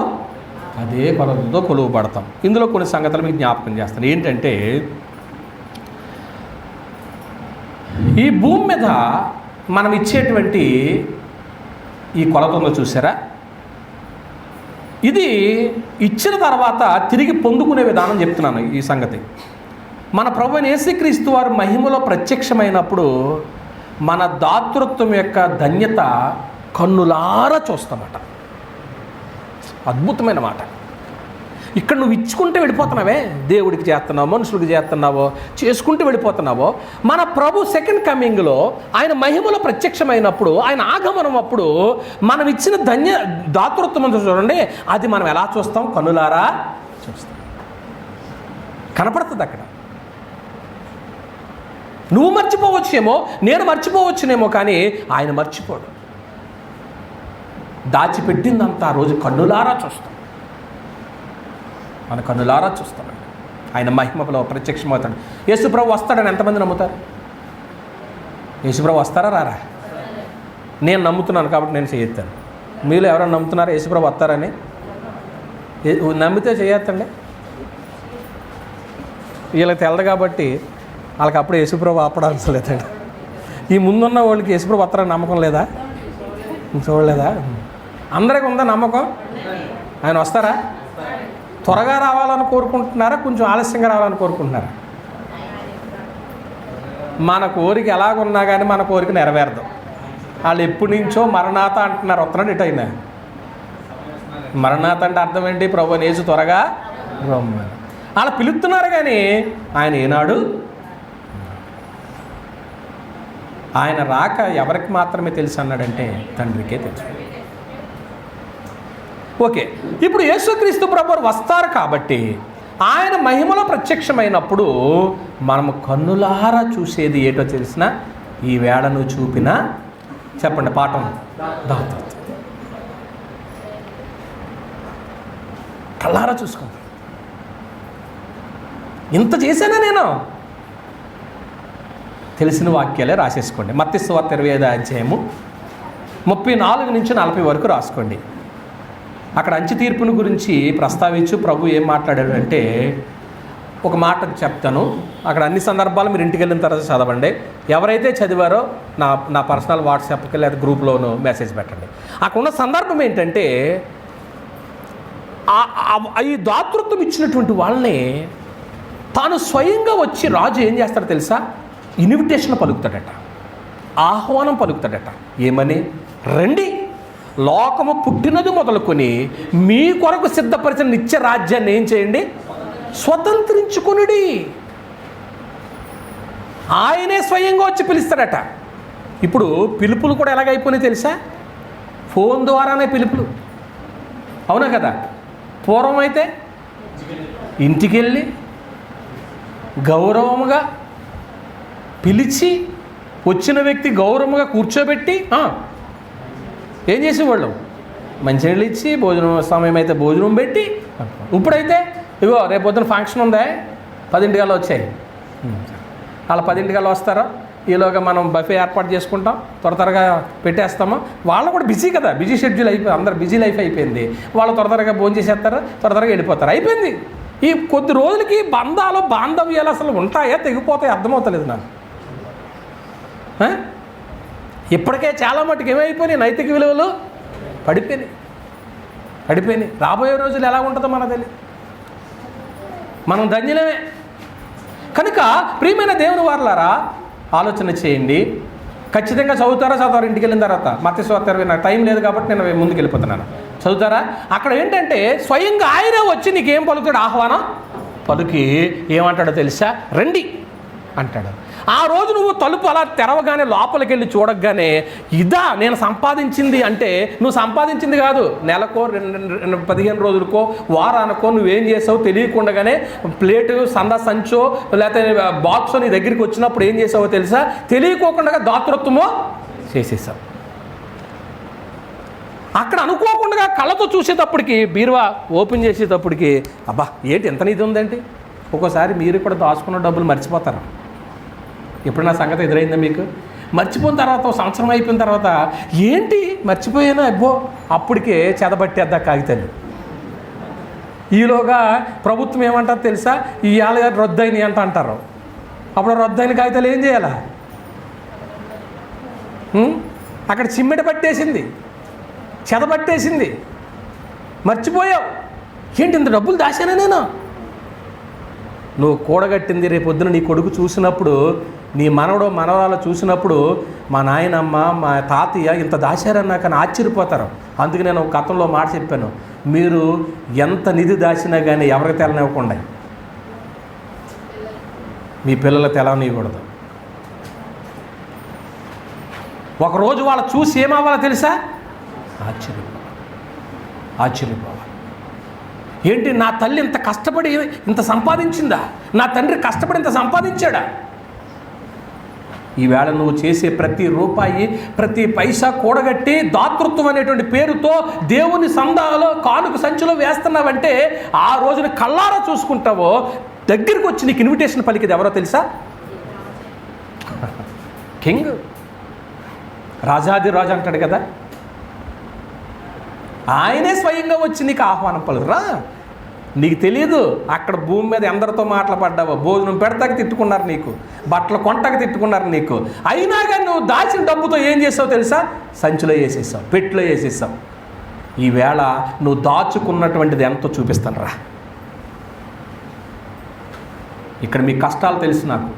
అదే కొలతతో కొలువు పడతాం. ఇందులో కొన్ని సంగతులు మీకు జ్ఞాపకం చేస్తాను. ఏంటంటే, ఈ భూమి మీద మనం ఇచ్చేటువంటి ఈ కొలత ఉందో చూసారా? ఇది ఇచ్చిన తర్వాత తిరిగి పొందుకునే విధానం చెప్తున్నాను. ఈ సంగతి మన ప్రభువైన యేసుక్రీస్తు వారు మహిమలో ప్రత్యక్షమైనప్పుడు మన దాతృత్వం యొక్క ధన్యత కన్నులారా చూస్తామట. అద్భుతమైన మాట. ఇక్కడ నువ్వు ఇచ్చుకుంటే వెళ్ళిపోతున్నావే, దేవుడికి చేస్తున్నావో మనుషులకు చేస్తున్నావో చేసుకుంటూ వెళ్ళిపోతున్నావో, మన ప్రభు సెకండ్ కమింగ్లో ఆయన మహిమలో ప్రత్యక్షమైనప్పుడు, ఆయన ఆగమనం అప్పుడు మనం ఇచ్చిన దాతృత్వం చూడండి, అది మనం ఎలా చూస్తాం? కన్నులారా చూస్తాం. కనపడుతుంది అక్కడ. నువ్వు మర్చిపోవచ్చేమో, నేను మర్చిపోవచ్చునేమో, కానీ ఆయన మర్చిపోడు. దాచిపెట్టిందంతా ఆ రోజు కన్నులారా చూస్తాం, మన కన్నులారా చూస్తామండి. ఆయన మహిమలో ప్రత్యక్షమవుతాడు. యేసుప్రభు వస్తాడని ఎంతమంది నమ్ముతారు? యేసుప్రభు వస్తారా రారా? నేను నమ్ముతున్నాను కాబట్టి నేను చేయొత్తాను. మీరు ఎవరైనా నమ్ముతున్నారా యేసుప్రభు వస్తారని? నమ్మితే చేయొత్తండి. వీళ్ళకి తెలదు కాబట్టి వాళ్ళకి అప్పుడు యేసుప్రభు ఆపడాల్సి లేదండి. ఈ ముందున్న వాళ్ళకి యేసుప్రభు వస్తారని నమ్మకం లేదా? చూడలేదా? అందరికీ ఉందా నమ్మకం? ఆయన వస్తారా? త్వరగా రావాలని కోరుకుంటున్నారా, కొంచెం ఆలస్యంగా రావాలని కోరుకుంటున్నారా? మన కోరిక ఎలాగున్నా కానీ మన కోరిక నెరవేరదు. వాళ్ళు ఎప్పటి నుంచో మరణాత అంటున్నారు, వస్తున్నాడు ఇటు అయినా. మరణాత అంటే అర్థం ఏంటి? ప్రభు యేసు త్వరగా రమ్మని అలా పిలుస్తున్నారు, కానీ ఆయన ఏనాడు ఆయన రాక ఎవరికి మాత్రమే తెలుసు అన్నాడంటే తండ్రికే తెలుసు. ఓకే, ఇప్పుడు యేసుక్రీస్తు ప్రభువు వస్తారు కాబట్టి ఆయన మహిమలో ప్రత్యక్షమైనప్పుడు మనము కన్నులారా చూసేది ఏటో తెలిసిన ఈ వేళను చూపిన, చెప్పండి పాఠం, దాతృత్వం. కళ్ళారా చూసుకోండి. ఇంత చేశానా నేను? తెలిసిన వాక్యాలే రాసేసుకోండి. మత్తయి సువార్త 25వ అధ్యాయము 34 నుంచి 40 వరకు రాసుకోండి. అక్కడ అంచె తీర్పును గురించి ప్రస్తావించు ప్రభు ఏం మాట్లాడాడంటే, ఒక మాట చెప్తాను. అక్కడ అన్ని సందర్భాలు మీరు ఇంటికి వెళ్ళిన తర్వాత చదవండి. ఎవరైతే చదివారో నా పర్సనల్ వాట్సాప్కి లేదా గ్రూప్లోనూ మెసేజ్ పెట్టండి. అక్కడ ఉన్న సందర్భం ఏంటంటే, ఈ దాతృత్వం ఇచ్చినటువంటి వాళ్ళని తాను స్వయంగా వచ్చి రాజు ఏం చేస్తాడో తెలుసా? ఇన్విటేషన్ పలుకుతాడట, ఆహ్వానం పలుకుతాడట. ఏమని? రండి, లోకము పుట్టినది మొదలుకొని మీ కొరకు సిద్ధపరిచిన నిత్య రాజ్యాన్ని ఏం చేయండి? స్వతంత్రించుకొనుడి. ఆయనే స్వయంగా వచ్చి పిలుస్తాడట. ఇప్పుడు పిలుపులు కూడా ఎలాగైపోయినాయి తెలుసా? ఫోన్ ద్వారానే పిలుపులు, అవునా కదా? పూర్వం అయితే ఇంటికి వెళ్ళి గౌరవముగా పిలిచి వచ్చిన వ్యక్తి గౌరవంగా కూర్చోబెట్టి ఏం చేసేవాళ్ళు? మంచినీళ్ళు ఇచ్చి, భోజనం సమయం అయితే భోజనం పెట్టి. ఇప్పుడైతే ఇగో రేపు పొద్దున ఫంక్షన్ ఉందా, 10 వచ్చాయి. అలా 10 వస్తారా, ఈలోగా మనం బఫే ఏర్పాటు చేసుకుంటాం, త్వరగా పెట్టేస్తాము. వాళ్ళు కూడా బిజీ కదా, బిజీ షెడ్యూల్ అయిపోయి, అందరు బిజీ లైఫ్ అయిపోయింది. వాళ్ళు త్వరగా భోజనం చేసేస్తారు, త్వరగా వెళ్ళిపోతారు, అయిపోయింది. ఈ కొద్ది రోజులకి బాంధవ్యాలు అసలు ఉంటాయా, తెగిపోతాయి? అర్థమవుతలేదు నాకు. ఇప్పటికే చాలా మటుకు ఏమైపోయినాయి, నైతిక విలువలు పడిపోయినాయి. రాబోయే రోజులు ఎలా ఉంటుందో మనకు తెలియదు. మనం ధన్యులమే. కనుక ప్రియమైన దేవుని వారలారా, ఆలోచన చేయండి. ఖచ్చితంగా చదువుతారా ఇంటికి వెళ్ళిన తర్వాత? మత్తయి సువార్త 20. నాకు టైం లేదు కాబట్టి నేను ముందుకు వెళ్ళిపోతున్నాను. చదువుతారా? అక్కడ ఏంటంటే స్వయంగా ఆయనే వచ్చి నీకేం పలుకుతాడు? ఆహ్వానం పలుకి ఏమంటాడో తెలుసా? రండి అంటాడు. ఆ రోజు నువ్వు తలుపు అలా తెరవగానే లోపలికి వెళ్ళి చూడగానే ఇదా నేను సంపాదించింది అంటే, నువ్వు సంపాదించింది కాదు. నెలకో 15 రోజులకో వారానికో నువ్వేం చేసావు తెలియకుండానే ప్లేటు సంచో లేకపోతే బాక్స్ నీ దగ్గరికి వచ్చినప్పుడు ఏం చేసావో తెలుసా? తెలియకోకుండా దాతృత్వమో చేసేసావు. అక్కడ అనుకోకుండా కళ్ళతో చూసేటప్పటికి, బీరువా ఓపెన్ చేసేటప్పటికి, అబ్బా ఏంటి ఎంత నిధి ఉందండి. ఒక్కోసారి మీరు కూడా దాచుకున్న డబ్బులు మర్చిపోతారు. ఎప్పుడైనా సంగతి ఎదురైందా మీకు? మర్చిపోయిన తర్వాత, సంవత్సరం అయిపోయిన తర్వాత ఏంటి మర్చిపోయాను, అబ్బో అప్పటికే చెదబట్టేద్దా కాగితాలు. ఈలోగా ప్రభుత్వం ఏమంటారు తెలుసా? ఈ ఏళ్ళ రద్దయినాయి అంటారు. అప్పుడు రద్దయిన కాగితాలు ఏం చేయాలా? అక్కడ చిమ్మెట పట్టేసింది, చెదబట్టేసింది, మర్చిపోయావు. ఏంటి ఇంత డబ్బులు దాచానా నేను? నువ్వు కూడగట్టింది రేపొద్దున నీ కొడుకు చూసినప్పుడు, నీ మనవడో మనవరాలు చూసినప్పుడు, మా నాయనమ్మ మా తాతయ్య ఇంత దాచారన్నా కానీ ఆశ్చర్యపోతారు. అందుకే నేను గతంలో మాట చెప్పాను, మీరు ఎంత నిధి దాచినా కానీ ఎవరికి తెలనివ్వకుండా మీ పిల్లలు తెలవనివ్వకూడదు. ఒకరోజు వాళ్ళు చూసి ఏమవ్వాలో తెలుసా? ఆశ్చర్యపోవాలి. ఏంటి, నా తల్లి ఇంత కష్టపడి ఇంత సంపాదించిందా? నా తండ్రి కష్టపడి ఇంత సంపాదించాడా? ఈవేళ నువ్వు చేసే ప్రతి రూపాయి, ప్రతి పైసా కూడగట్టి దాతృత్వం అనేటువంటి పేరుతో దేవుని సందాలో కానుక సంచిలో వేస్తున్నావంటే ఆ రోజున కళ్ళారా చూసుకుంటావో దగ్గరికి వచ్చి నీకు ఇన్విటేషన్ పలికేది ఎవరో తెలుసా? కింగ్, రాజాది రాజు అంటాడు కదా, ఆయనే స్వయంగా వచ్చి నీకు ఆహ్వానం పలుకురా. నీకు తెలియదు అక్కడ భూమి మీద ఎందరితో మాట్లాడబడ్డావో. భోజనం పెడతాక తిట్టుకున్నారు నీకు, బట్టలు కొంటకు తిట్టుకున్నారు నీకు. అయినా కానీ నువ్వు దాచిన డబ్బుతో ఏం చేసావు తెలుసా? సంచిలో వేసేసావు, పెట్టిలో వేసేసావు. ఈవేళ నువ్వు దాచుకున్నటువంటిది ఎంతో చూపిస్తాను రా. ఇక్కడ మీ కష్టాలు తెలుసు నాకు,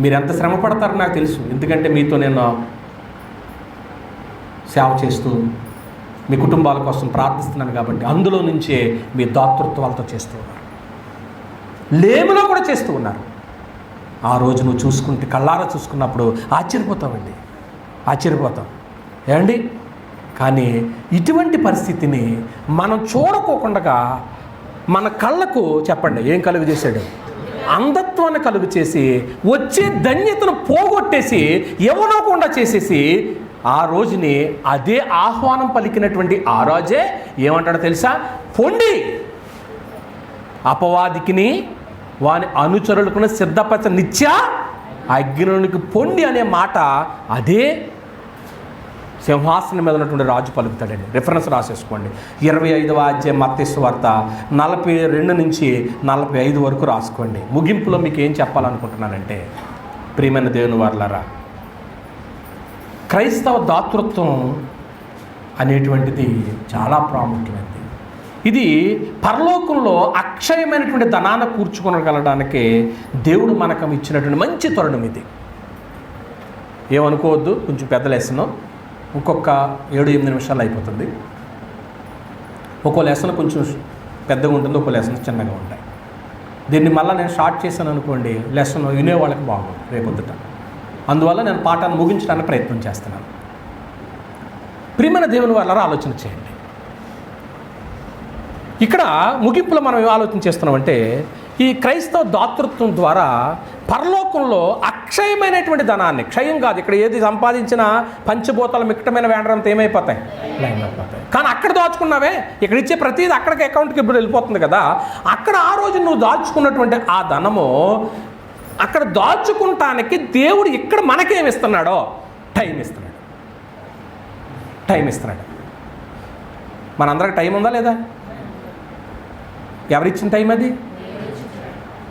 మీరు ఎంత శ్రమ పడతారో నాకు తెలుసు. ఎందుకంటే మీతో నేను సేవ చేస్తూ మీ కుటుంబాల కోసం ప్రార్థిస్తున్నాను కాబట్టి అందులో నుంచే మీ దాతృత్వాలతో చేస్తూ ఉన్నారు, లేమిలో కూడా చేస్తూ ఉన్నారు. ఆ రోజు నువ్వు చూసుకుంటే కళ్ళారా చూసుకున్నప్పుడు ఆశ్చర్యపోతావండి, ఆశ్చర్యపోతాం ఏమండి. కానీ ఇటువంటి పరిస్థితిని మనం చూడకోకుండా మన కళ్ళకు చెప్పండి ఏం కలుగు చేశాడు? అంధత్వాన్ని కలుగు చేసి వచ్చే ధన్యతను పోగొట్టేసి ఇవ్వనకుండా చేసేసి ఆ రోజుని అదే ఆహ్వానం పలికినటువంటి ఆ రాజే ఏమంటాడో తెలుసా? పొండి, అపవాదికిని వాని అనుచరులకు సిద్ధపరచ నిత్య అగ్నిలోనికి పొండి అనే మాట అదే సింహాసనం మీద ఉన్నటువంటి రాజు పలుకుతాడండి. రిఫరెన్స్ రాసేసుకోండి. 25వ అధ్యాయం మత్తయి సువార్త 42 నుంచి 45 వరకు రాసుకోండి. ముగింపులో మీకు ఏం చెప్పాలనుకుంటున్నానంటే, ప్రియమైన దేవుని వారలారా, క్రైస్తవ దాతృత్వం అనేటువంటిది చాలా ప్రాముఖ్యమైనది. ఇది పరలోకంలో అక్షయమైనటువంటి ధనాన్ని కూర్చుకొనగలడానికి దేవుడు మనకు ఇచ్చినటువంటి మంచి తరుణం ఇది. ఏమనుకోవద్దు, కొంచెం పెద్ద లెసను, ఇంకొక 7-8 నిమిషాలు అయిపోతుంది. ఒక్కో లెసన్ కొంచెం పెద్దగా ఉంటుంది, ఒక్కో లెసన్ చిన్నగా ఉంటాయి. దీన్ని మళ్ళీ నేను స్టార్ట్ చేశాను అనుకోండి, లెసన్ వినేవాళ్ళకి బాగుంది రేపొద్దుట. అందువల్ల నేను పాఠాన్ని ముగించడానికి ప్రయత్నం చేస్తున్నాను. ప్రియమైన దేవుని వాళ్ళ ఆలోచన చేయండి. ఇక్కడ ముగింపులో మనం ఏం ఆలోచన చేస్తున్నామంటే, ఈ క్రైస్తవ దాతృత్వం ద్వారా పరలోకంలో అక్షయమైనటువంటి ధనాన్ని, క్షయం కాదు, ఇక్కడ ఏది సంపాదించినా పంచభూతాలు మిక్కటమైన వేండ్రంతో ఏమైపోతాయి? కానీ అక్కడ దాచుకున్నావే, ఇక్కడ ఇచ్చే ప్రతిదీ అక్కడికి అకౌంట్కి ఇప్పుడు వెళ్ళిపోతుంది కదా. అక్కడ ఆ రోజు నువ్వు దాచుకున్నటువంటి ఆ ధనము అక్కడ దాచుకుంటానికి దేవుడు ఇక్కడ మనకేమిస్తున్నాడో టైం ఇస్తున్నాడు. టైం ఇస్తున్నాడు. మనందరికి టైం ఉందా లేదా? ఎవరిచ్చిన టైం అది?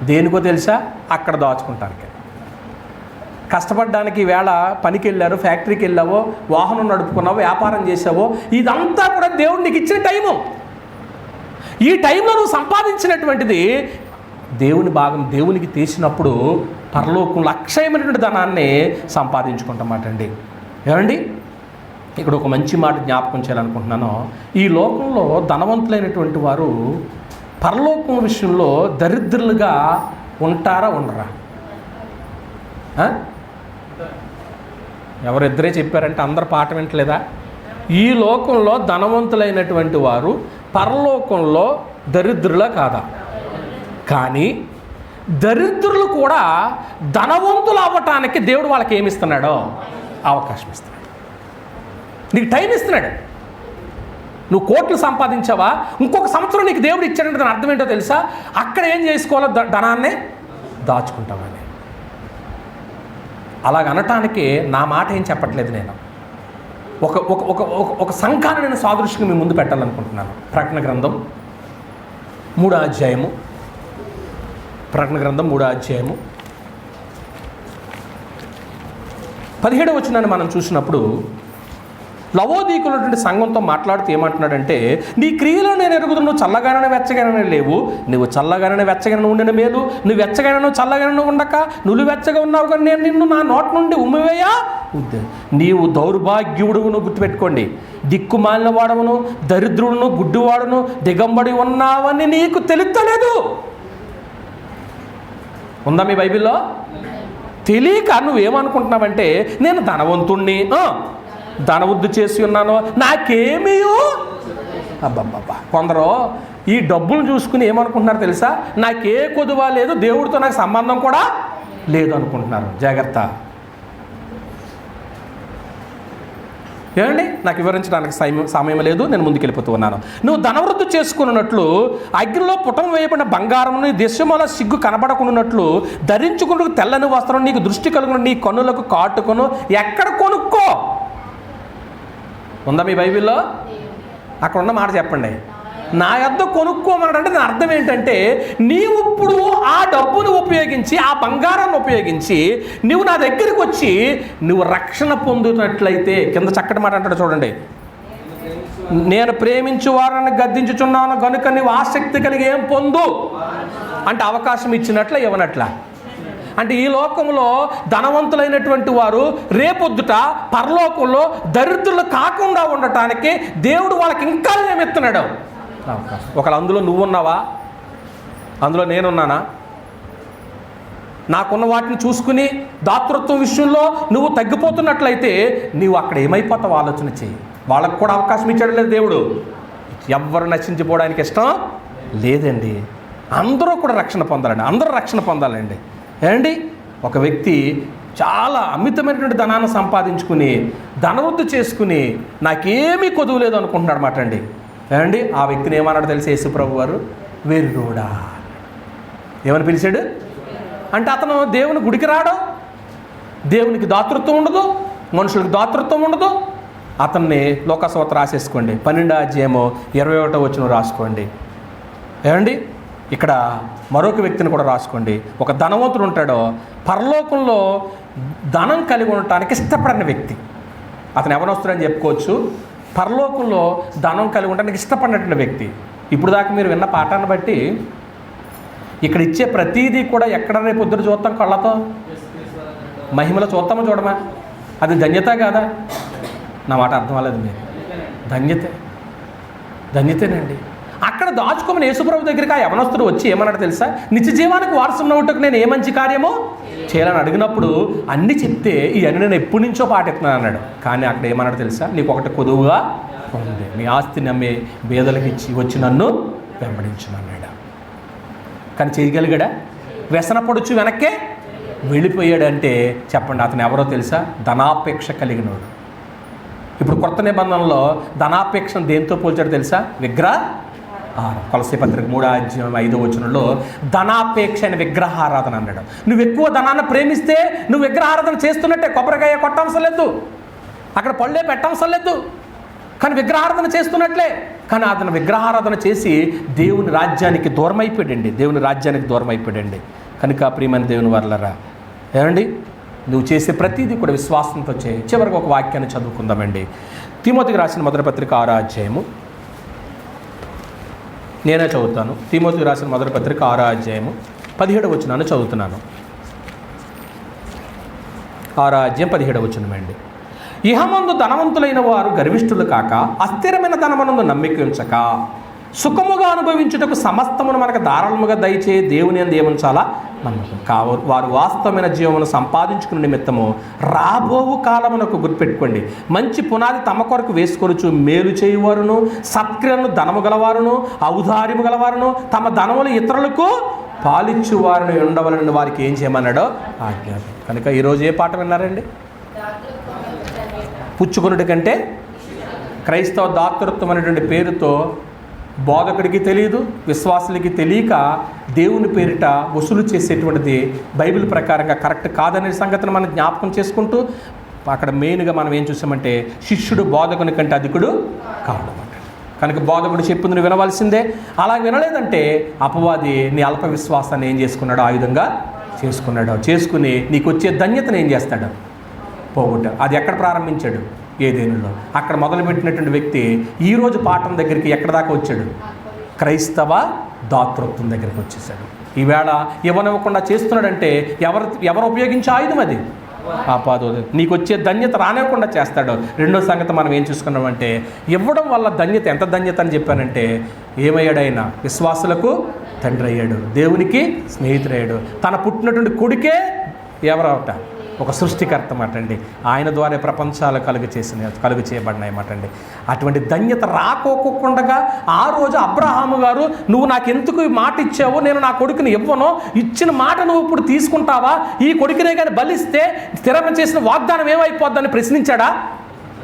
దేనికో తెలుసా? అక్కడ దాచుకుంటానికి. కష్టపడడానికి వేళ పనికి వెళ్ళారు, ఫ్యాక్టరీకి వెళ్ళావో, వాహనం నడుపుకున్నావో, వ్యాపారం చేసావో, ఇదంతా కూడా దేవుడు నీకు ఇచ్చిన టైము. ఈ టైంలో నువ్వు సంపాదించినటువంటిది దేవుని భాగం దేవునికి తీసినప్పుడు పరలోకంలో అక్షయమైనటువంటి ధనాన్ని సంపాదించుకుంటామాట అండి. ఏమండి, ఇక్కడ ఒక మంచి మాట జ్ఞాపకం చేయాలనుకుంటున్నాను. ఈ లోకంలో ధనవంతులైనటువంటి వారు పరలోకం విషయంలో దరిద్రులుగా ఉంటారా ఉండరా? ఎవరిద్దరే చెప్పారంటే అందరు పాట వింటలేదా? ఈ లోకంలో ధనవంతులైనటువంటి వారు పరలోకంలో దరిద్రులా కాదా? కానీ దరిద్రులు కూడా ధనవంతులు అవ్వటానికి దేవుడు వాళ్ళకి ఏమిస్తున్నాడో అవకాశం ఇస్తున్నాడు. నీకు టైం ఇస్తున్నాడు. నువ్వు కోట్లు సంపాదించావా, ఇంకొక సంవత్సరం నీకు దేవుడు ఇచ్చాడంటే దాని అర్థం ఏంటో తెలుసా? అక్కడ ఏం చేసుకోవాలో ధనాన్ని దాచుకుంటామని. అలాగనటానికి నా మాట ఏం చెప్పట్లేదు. నేను ఒక ఒక ఒక ఒక సంఘాన్ని నేను సాదృశ్యంగా మీ ముందు పెట్టాలనుకుంటున్నాను. ప్రకటన గ్రంథం 3వ అధ్యాయము. ప్రకటన గ్రంథం 3వ అధ్యాయము 17వ వచనాన్ని మనం చూసినప్పుడు లవోదీకున్నటువంటి సంఘంతో మాట్లాడుతూ ఏమంటున్నాడంటే, నీ క్రియలో నేను ఎరుగుదు, నువ్వు చల్లగానే వెచ్చగానే లేవు. నువ్వు చల్లగానే వెచ్చగానే ఉండిన మేలు, నువ్వు వెచ్చగానే చల్లగానే ఉండక నువ్వు వెచ్చగా ఉన్నావు, కానీ నేను నిన్ను నా నోటి నుండి ఉమ్మివేయా. నీవు దౌర్భాగ్యుడును, గుర్తుపెట్టుకోండి, దిక్కుమాలిన వాడవును, దరిద్రుడును, గుడ్డివాడును, దిగంబడి ఉన్నావని నీకు తెలుస్తలేదు. ఉందా మీ బైబిల్లో? తెలియక నువ్వేమనుకుంటున్నావంటే, నేను ధనవంతుణ్ణి, ధనవృద్ధి చేసి ఉన్నాను, నాకేమీ అబ్బబ్బబ్బా, కొందరు ఈ డబ్బులు చూసుకుని ఏమనుకుంటున్నారు తెలుసా? నాకే కొదువ లేదు, దేవుడితో నాకు సంబంధం కూడా లేదు అనుకుంటున్నారు. జాగ్రత్త. ఏమండి, నాకు వివరించడానికి సమయం లేదు, నేను ముందుకెళ్ళిపోతూ ఉన్నాను. నువ్వు ధనవృద్ధి చేసుకున్నట్లు అగ్నిలో పుటం వేయబడిన బంగారమును దేశముల సిగ్గు కనబడకున్నట్లు ధరించుకుంటూ తెల్లని వస్త్రం నీకు దృష్టి కలుగును, నీ కన్నులకు కాటుకొను. ఎక్కడ కొనుక్కో? ఉందా మీ బైబిల్లో? అక్కడ ఉన్న మాట చెప్పండి. నా యొద్ద కొనుక్కోమన్నాడంటే దాని అర్థం ఏంటంటే, నీవు ఇప్పుడు ఆ డబ్బును ఉపయోగించి, ఆ బంగారాన్ని ఉపయోగించి నువ్వు నా దగ్గరికి వచ్చి నువ్వు రక్షణ పొందుతున్నట్లయితే, కింద చక్కటి మాట అంటాడు చూడండి, నేను ప్రేమించు వారిని గద్దించుచున్నాను కనుక నువ్వు ఆసక్తి కలిగి ఏం పొందు అంటే అవకాశం ఇచ్చినట్ల ఇవ్వనట్ల. అంటే ఈ లోకంలో ధనవంతులైనటువంటి వారు రేపొద్దుట పరలోకంలో దరిద్రులు కాకుండా ఉండటానికి దేవుడు వాళ్ళకి ఇంకా ఏమిస్తున్నాడు? ఒకవేళ అందులో నువ్వున్నావా? అందులో నేనున్నానా? నాకున్న వాటిని చూసుకుని దాతృత్వం విషయంలో నువ్వు తగ్గిపోతున్నట్లయితే నీవు అక్కడ ఏమైపోతావు ఆలోచన చేయి. వాళ్ళకు కూడా అవకాశం ఇచ్చాడు లేదు దేవుడు. ఎవ్వరు నశించిపోవడానికి ఇష్టం లేదండి. అందరూ కూడా రక్షణ పొందాలండి, అందరూ రక్షణ పొందాలండి. ఏమండి, ఒక వ్యక్తి చాలా అమితమైనటువంటి ధనాన్ని సంపాదించుకుని ధనవృద్ధి చేసుకుని నాకేమీ కొదువు లేదు అనుకుంటున్నాడు మాట అండి. ఏమండి, ఆ వ్యక్తిని ఏమన్నాడు తెలిసి యేసుప్రభు వారు? వెర్రోడా. ఏమని పిలిచాడు అంటే, అతను దేవుని గుడికి రాడు, దేవునికి దాతృత్వం ఉండదు, మనుషులకు దాతృత్వం ఉండదు. అతన్ని లోకాసువార్త రాసేసుకోండి, 12వ అధ్యాయము 21వ వచనం రాసుకోండి. ఏమండి, ఇక్కడ మరొక వ్యక్తిని కూడా రాసుకోండి. ఒక ధనవంతుడు ఉంటాడో, పరలోకంలో ధనం కలిగి ఉండటానికి ఇష్టపడని వ్యక్తి. అతను ఎవరొస్తాడని చెప్పుకోవచ్చు. పరలోకంలో ధనం కలిగి ఉండడానికి ఇష్టపడినటువంటి వ్యక్తి. ఇప్పుడు దాకా మీరు విన్న పాఠాన్ని బట్టి ఇక్కడ ఇచ్చే ప్రతీదీ కూడా ఎక్కడ రేపు పొద్దున చూస్తాం? కళ్ళతో మహిమలో చూస్తామో చూడమా? అది ధన్యత కాదా? నా మాట అర్థం అవ్వలేదు మీరు? ధన్యతేనండి. అక్కడ దాచుకోమని యేసుప్రభు దగ్గరికి ఆ యవనస్తుడు వచ్చి ఏమన్నాడు తెలుసా? నిత్య జీవానికి వారసున్న ఒకటికి నేను ఏ మంచి కార్యమో చేయాలని అడిగినప్పుడు అన్నీ చెప్తే ఇవన్నీ నేను ఎప్పటి నుంచో పాటిస్తున్నాను అన్నాడు. కానీ అక్కడ ఏమన్నాడు తెలుసా? నీకు ఒకటి కొదువుగా ఉంది, నీ ఆస్తిని అమ్మే బేదలకు ఇచ్చి వచ్చి నన్ను వెంబడించమన్నాడు. కానీ చేయగలిగాడా? వ్యసనపడుచు వెనక్కే వెళ్ళిపోయాడంటే చెప్పండి, అతను ఎవరో తెలుసా? ధనాపేక్ష కలిగినోడు. ఇప్పుడు కొత్త నిబంధనలో ధనాపేక్షను దేంతో పోల్చాడు తెలుసా? కొలస్సీ పత్రిక 3వ అధ్యాయం 5వ వచనంలో ధనాపేక్ష అని విగ్రహారాధన అన్నాడు. నువ్వు ఎక్కువ ధనాన్ని ప్రేమిస్తే నువ్వు విగ్రహారాధన చేస్తున్నట్టే. కొబ్బరికాయ కొట్టవసరం లేదు, అక్కడ పళ్ళే పెట్టవసరం లేదు, కానీ విగ్రహారాధన చేస్తున్నట్లే. కానీ అతను విగ్రహారాధన చేసి దేవుని రాజ్యానికి దూరం అయిపోయాడండి. కనుక ప్రియమైన దేవుని వర్లరా, ఏమండి, నువ్వు చేసే ప్రతిదీ కూడా విశ్వాసంతో చేయి. చివరికి ఒక వాక్యాన్ని చదువుకుందామండి. తిమోతికి రాసిన మొదటి పత్రిక 6వ అధ్యాయము, నేనే చదువుతాను. తిమోతికి రాసిన మొదటి పత్రిక 6వ అధ్యాయము 17వ వచనాన్ని చదువుతున్నాను. 6వ అధ్యాయం 17వ వచనం అండి. ఇహమందు ధనవంతులైన వారు గర్విష్ఠులు కాక, అస్థిరమైన ధనమునందు నమ్మిక ఉంచక, సుఖముగా అనుభవించుటకు సమస్తమును మనకు ధారాళముగా దయచే దేవుని యందు ఏముంచాలా? నమ్మకం. వారు వాస్తవమైన జీవమును సంపాదించుకునే నిమిత్తము రాబోవు కాలమునకు గుర్తుపెట్టుకోండి, మంచి పునాది తమ కొరకు వేసుకొనుచు మేలు చేయువారును, సత్క్రియలను ధనము గలవారును, ఔదార్యము గలవారును, తమ ధనములు ఇతరులకు పాలిచ్చు వారిని ఉండవలని వారికి ఏం చేయమన్నాడో ఆజ్ఞాపం. కనుక ఈరోజు ఏ పాట విన్నారండి? పుచ్చుకొనుడి కంటే క్రైస్తవ దాతృత్వం అనేటువంటి పేరుతో బోధకుడికి తెలియదు, విశ్వాసులకి తెలియక దేవుని పేరిట వసూలు చేసేటువంటిది బైబిల్ ప్రకారంగా కరెక్ట్ కాదనే సంగతిని మనం జ్ఞాపకం చేసుకుంటూ, అక్కడ మెయిన్గా మనం ఏం చూసామంటే శిష్యుడు బోధకుని కంటే అధికుడు కావడం. కనుక బోధకుడు చెప్పింది నువ్వు వినవలసిందే. అలా వినలేదంటే అపవాది నీ అల్ప విశ్వాసాన్ని ఏం చేసుకున్నాడో ఆయుధంగా చేసుకుని నీకు వచ్చే ధన్యతను ఏం చేస్తాడు? పోగొట్టాడు. అది ఎక్కడ ప్రారంభించాడు? ఏదేనులో. అక్కడ మొదలుపెట్టినటువంటి వ్యక్తి ఈరోజు పాఠం దగ్గరికి ఎక్కడ దాకా వచ్చాడు? క్రైస్తవ దాతృత్వం దగ్గరికి వచ్చేసాడు. ఈవేళ ఇవ్వనివ్వకుండా చేస్తున్నాడంటే ఎవరు ఉపయోగించే ఆయుధం అది? ఆపాదు. నీకు వచ్చే ధన్యత రానివ్వకుండా చేస్తాడు. రెండో సంగతి మనం ఏం చూసుకున్నామంటే, ఇవ్వడం వల్ల ధన్యత, ఎంత ధన్యత అని చెప్పానంటే, ఏమయ్యాడైనా విశ్వాసులకు తండ్రి అయ్యాడు, దేవునికి స్నేహితుడయ్యాడు. తన పుట్టినటువంటి కొడుకే ఎవరవట? ఒక సృష్టికర్త మాట అండి. ఆయన ద్వారా ప్రపంచాలు కలుగు చేయబడినాయి మాట అండి. అటువంటి ధన్యత రాకోకుండా ఆ రోజు అబ్రహాము గారు, నువ్వు నాకు ఎందుకు ఈ మాట ఇచ్చావు, నేను నా కొడుకుని ఇవ్వను, ఇచ్చిన మాట నువ్వు ఇప్పుడు తీసుకుంటావా, ఈ కొడుకునే కానీ బలిస్తే స్థిరం చేసిన వాగ్దానం ఏమైపోద్దని ప్రశ్నించాడా?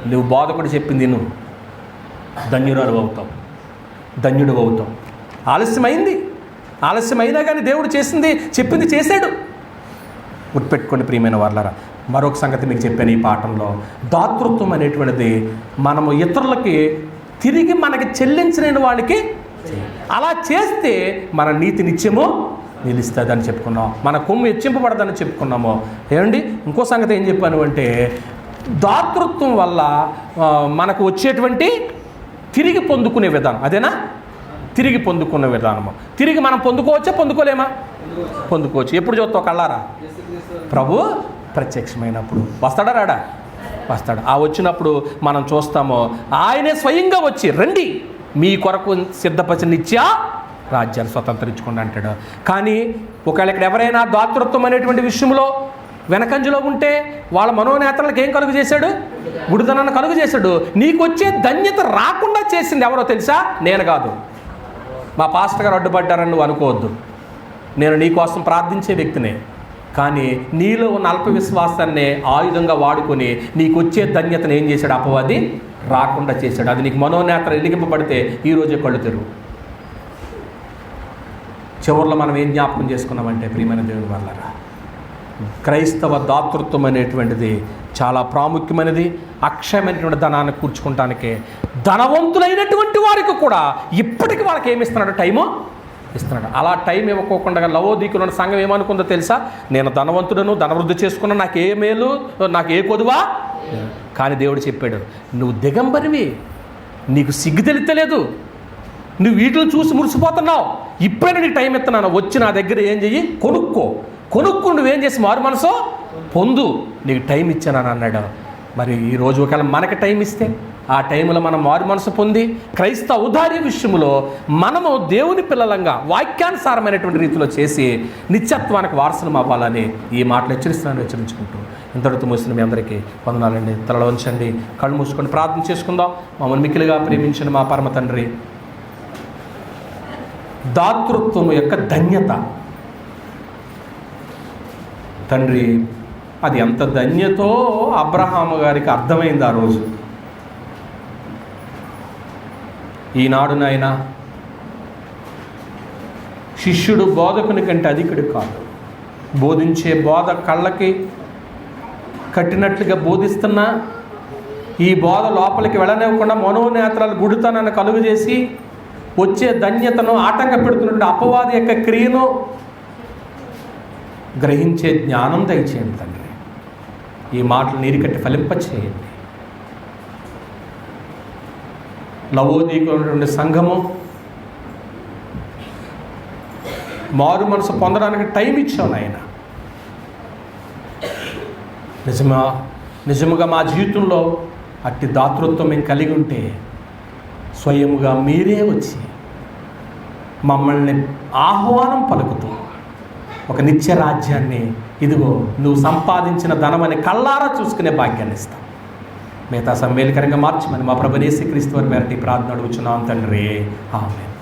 నువ్వు బోధకుడు చెప్పింది నువ్వు ధన్యురాలు అవుతావు, ధన్యుడు అవుతావు. ఆలస్యమైనా కానీ దేవుడు చెప్పింది చేశాడు. గుర్తుపెట్టుకోండి ప్రియమైన వాళ్ళారా. మరొక సంగతి మీకు చెప్పాను ఈ పాఠంలో, దాతృత్వం అనేటువంటిది మనము ఇతరులకి తిరిగి మనకి చెల్లించలేని వాళ్ళకి అలా చేస్తే మన నీతి నిత్యము నిలుస్తుందని చెప్పుకున్నాం, మన కొమ్ము హెచ్చింపబడదని చెప్పుకున్నాము. ఏమండి, ఇంకో సంగతి ఏం చెప్పాను అంటే, దాతృత్వం వల్ల మనకు వచ్చేటువంటి తిరిగి పొందుకునే విధానం, అదేనా? తిరిగి పొందుకునే విధానము. తిరిగి మనం పొందుకోవచ్చా, పొందుకోలేమా? పొందుకోవచ్చు. ఎప్పుడు చూస్తావు కళ్ళారా? ప్రభు ప్రత్యక్షమైనప్పుడు. వస్తాడా రాడా? వస్తాడు. ఆ వచ్చినప్పుడు మనం చూస్తాము, ఆయనే స్వయంగా వచ్చి, రండి మీ కొరకు సిద్ధపరిచిన నిత్య రాజ్యాన్ని స్వతంత్రించుకోండి అంటాడు. కానీ ఒకవేళ ఇక్కడ ఎవరైనా దాతృత్వం అనేటువంటి విషయంలో వెనకంజలో ఉంటే వాళ్ళ మనోనేతలకు ఏం కలుగు చేశాడు? గుడితనాన్ని కలుగు చేశాడు. నీకు వచ్చే ధన్యత రాకుండా చేసింది ఎవరో తెలుసా? నేను కాదు, మా పాస్టర్ గారు అడ్డుపడ్డారని నువ్వు అనుకోవద్దు. నేను నీ కోసం ప్రార్థించే వ్యక్తినే. కానీ నీలో ఉన్న అల్ప విశ్వాసాన్ని ఆయుధంగా వాడుకొని నీకు వచ్చే ధన్యతను ఏం చేశాడు? అపవాది రాకుండా చేశాడు. అది నీకు మనోనేత్రం ఎలిగింపబడితే ఈరోజే కళ్ళు తెరువు. చివరిలో మనం ఏం జ్ఞాపకం చేసుకున్నామంటే ప్రియమైన దేవుని వల్ల క్రైస్తవ దాతృత్వం అనేటువంటిది చాలా ప్రాముఖ్యమైనది. అక్షయమైనటువంటి ధనాన్ని కూర్చుకుంటానికే ధనవంతులైనటువంటి వారికి కూడా ఇప్పటికీ వాళ్ళకి ఏమి ఇస్తున్నాడు? టైము ఇస్తున్నాడు. అలా టైం ఇవ్వకోకుండా లవోదీకులు ఉన్న సంఘం ఏమనుకుందో తెలుసా? నేను ధనవంతుడను, ధనవృద్ధి చేసుకున్నా, నాకు ఏ మేలు, నాకు ఏ కొదువా. కానీ దేవుడు చెప్పాడు, నువ్వు దిగంబరివి, నీకు సిగ్గు తెలియలేదు, నువ్వు వీటిని చూసి మురిసిపోతున్నావు, ఇప్పుడైనా నీకు టైం ఇస్తున్నాను, వచ్చి నా దగ్గర ఏం చెయ్యి? కొనుక్కు నువ్వేం చేసి మారు మనసో పొందు, నీకు టైం ఇచ్చానని అన్నాడు. మరి ఈరోజు ఒకవేళ మనకి టైం ఇస్తే ఆ టైంలో మనం మారు మనసు పొంది క్రైస్తవ ఔదార్య విషయంలో మనము దేవుని పిల్లలంగా వాక్యానుసారమైనటువంటి రీతిలో చేసి నిత్యత్వానికి వారసులం అవ్వాలని ఈ మాటలు హెచ్చరించుకుంటూ ఇంతటితో మూసిన మీ అందరికీ వందనాలండి. తలలో ఉంచండి, కళ్ళు మూసుకొని ప్రార్థన చేసుకుందాం. మమ్మల్ని మిక్కిలిగా ప్రేమించిన మా పరమ తండ్రి, దాతృత్వం యొక్క ధన్యత తండ్రి, అది ఎంత ధన్యతో అబ్రహాము గారికి అర్థమైంది ఆ రోజు. ఈనాడు నాయన శిష్యుడు బోధకుని కంటే అధికుడు కాదు. బోధించే బోధ కళ్ళకి కట్టినట్లుగా బోధిస్తున్నా ఈ బోధ లోపలికి వెళ్ళనివ్వకుండా మనోనేత్రాలు గుడితనాన్ని కలుగు చేసి వచ్చే ధన్యతను ఆటంక పెడుతున్నటువంటి అపవాది యొక్క క్రియను గ్రహించే జ్ఞానం దయచేయండి తండ్రి. ఈ మాటలు నీరుకట్టి ఫలింపచేయండి. లవోదీకులో ఉన్నటువంటి సంఘము మారు మనసు పొందడానికి టైం ఇచ్చావు నాయన. నిజముగా మా జీవితంలో అట్టి దాతృత్వం మేము కలిగి ఉంటే స్వయముగా మీరే వచ్చి మమ్మల్ని ఆహ్వానం పలుకుతూ ఒక నిత్య రాజ్యాన్ని, ఇదిగో నువ్వు సంపాదించిన ధనమని కళ్ళారా చూసుకునే భాగ్యాన్ని ఇస్తాం. మిగతా సమ్మేళకరంగా మార్చమని మా ప్రభువు యేసుక్రీస్తు వారి పేరిట ప్రార్థన అడుగుచున్నాం తండ్రి. ఆమేన్.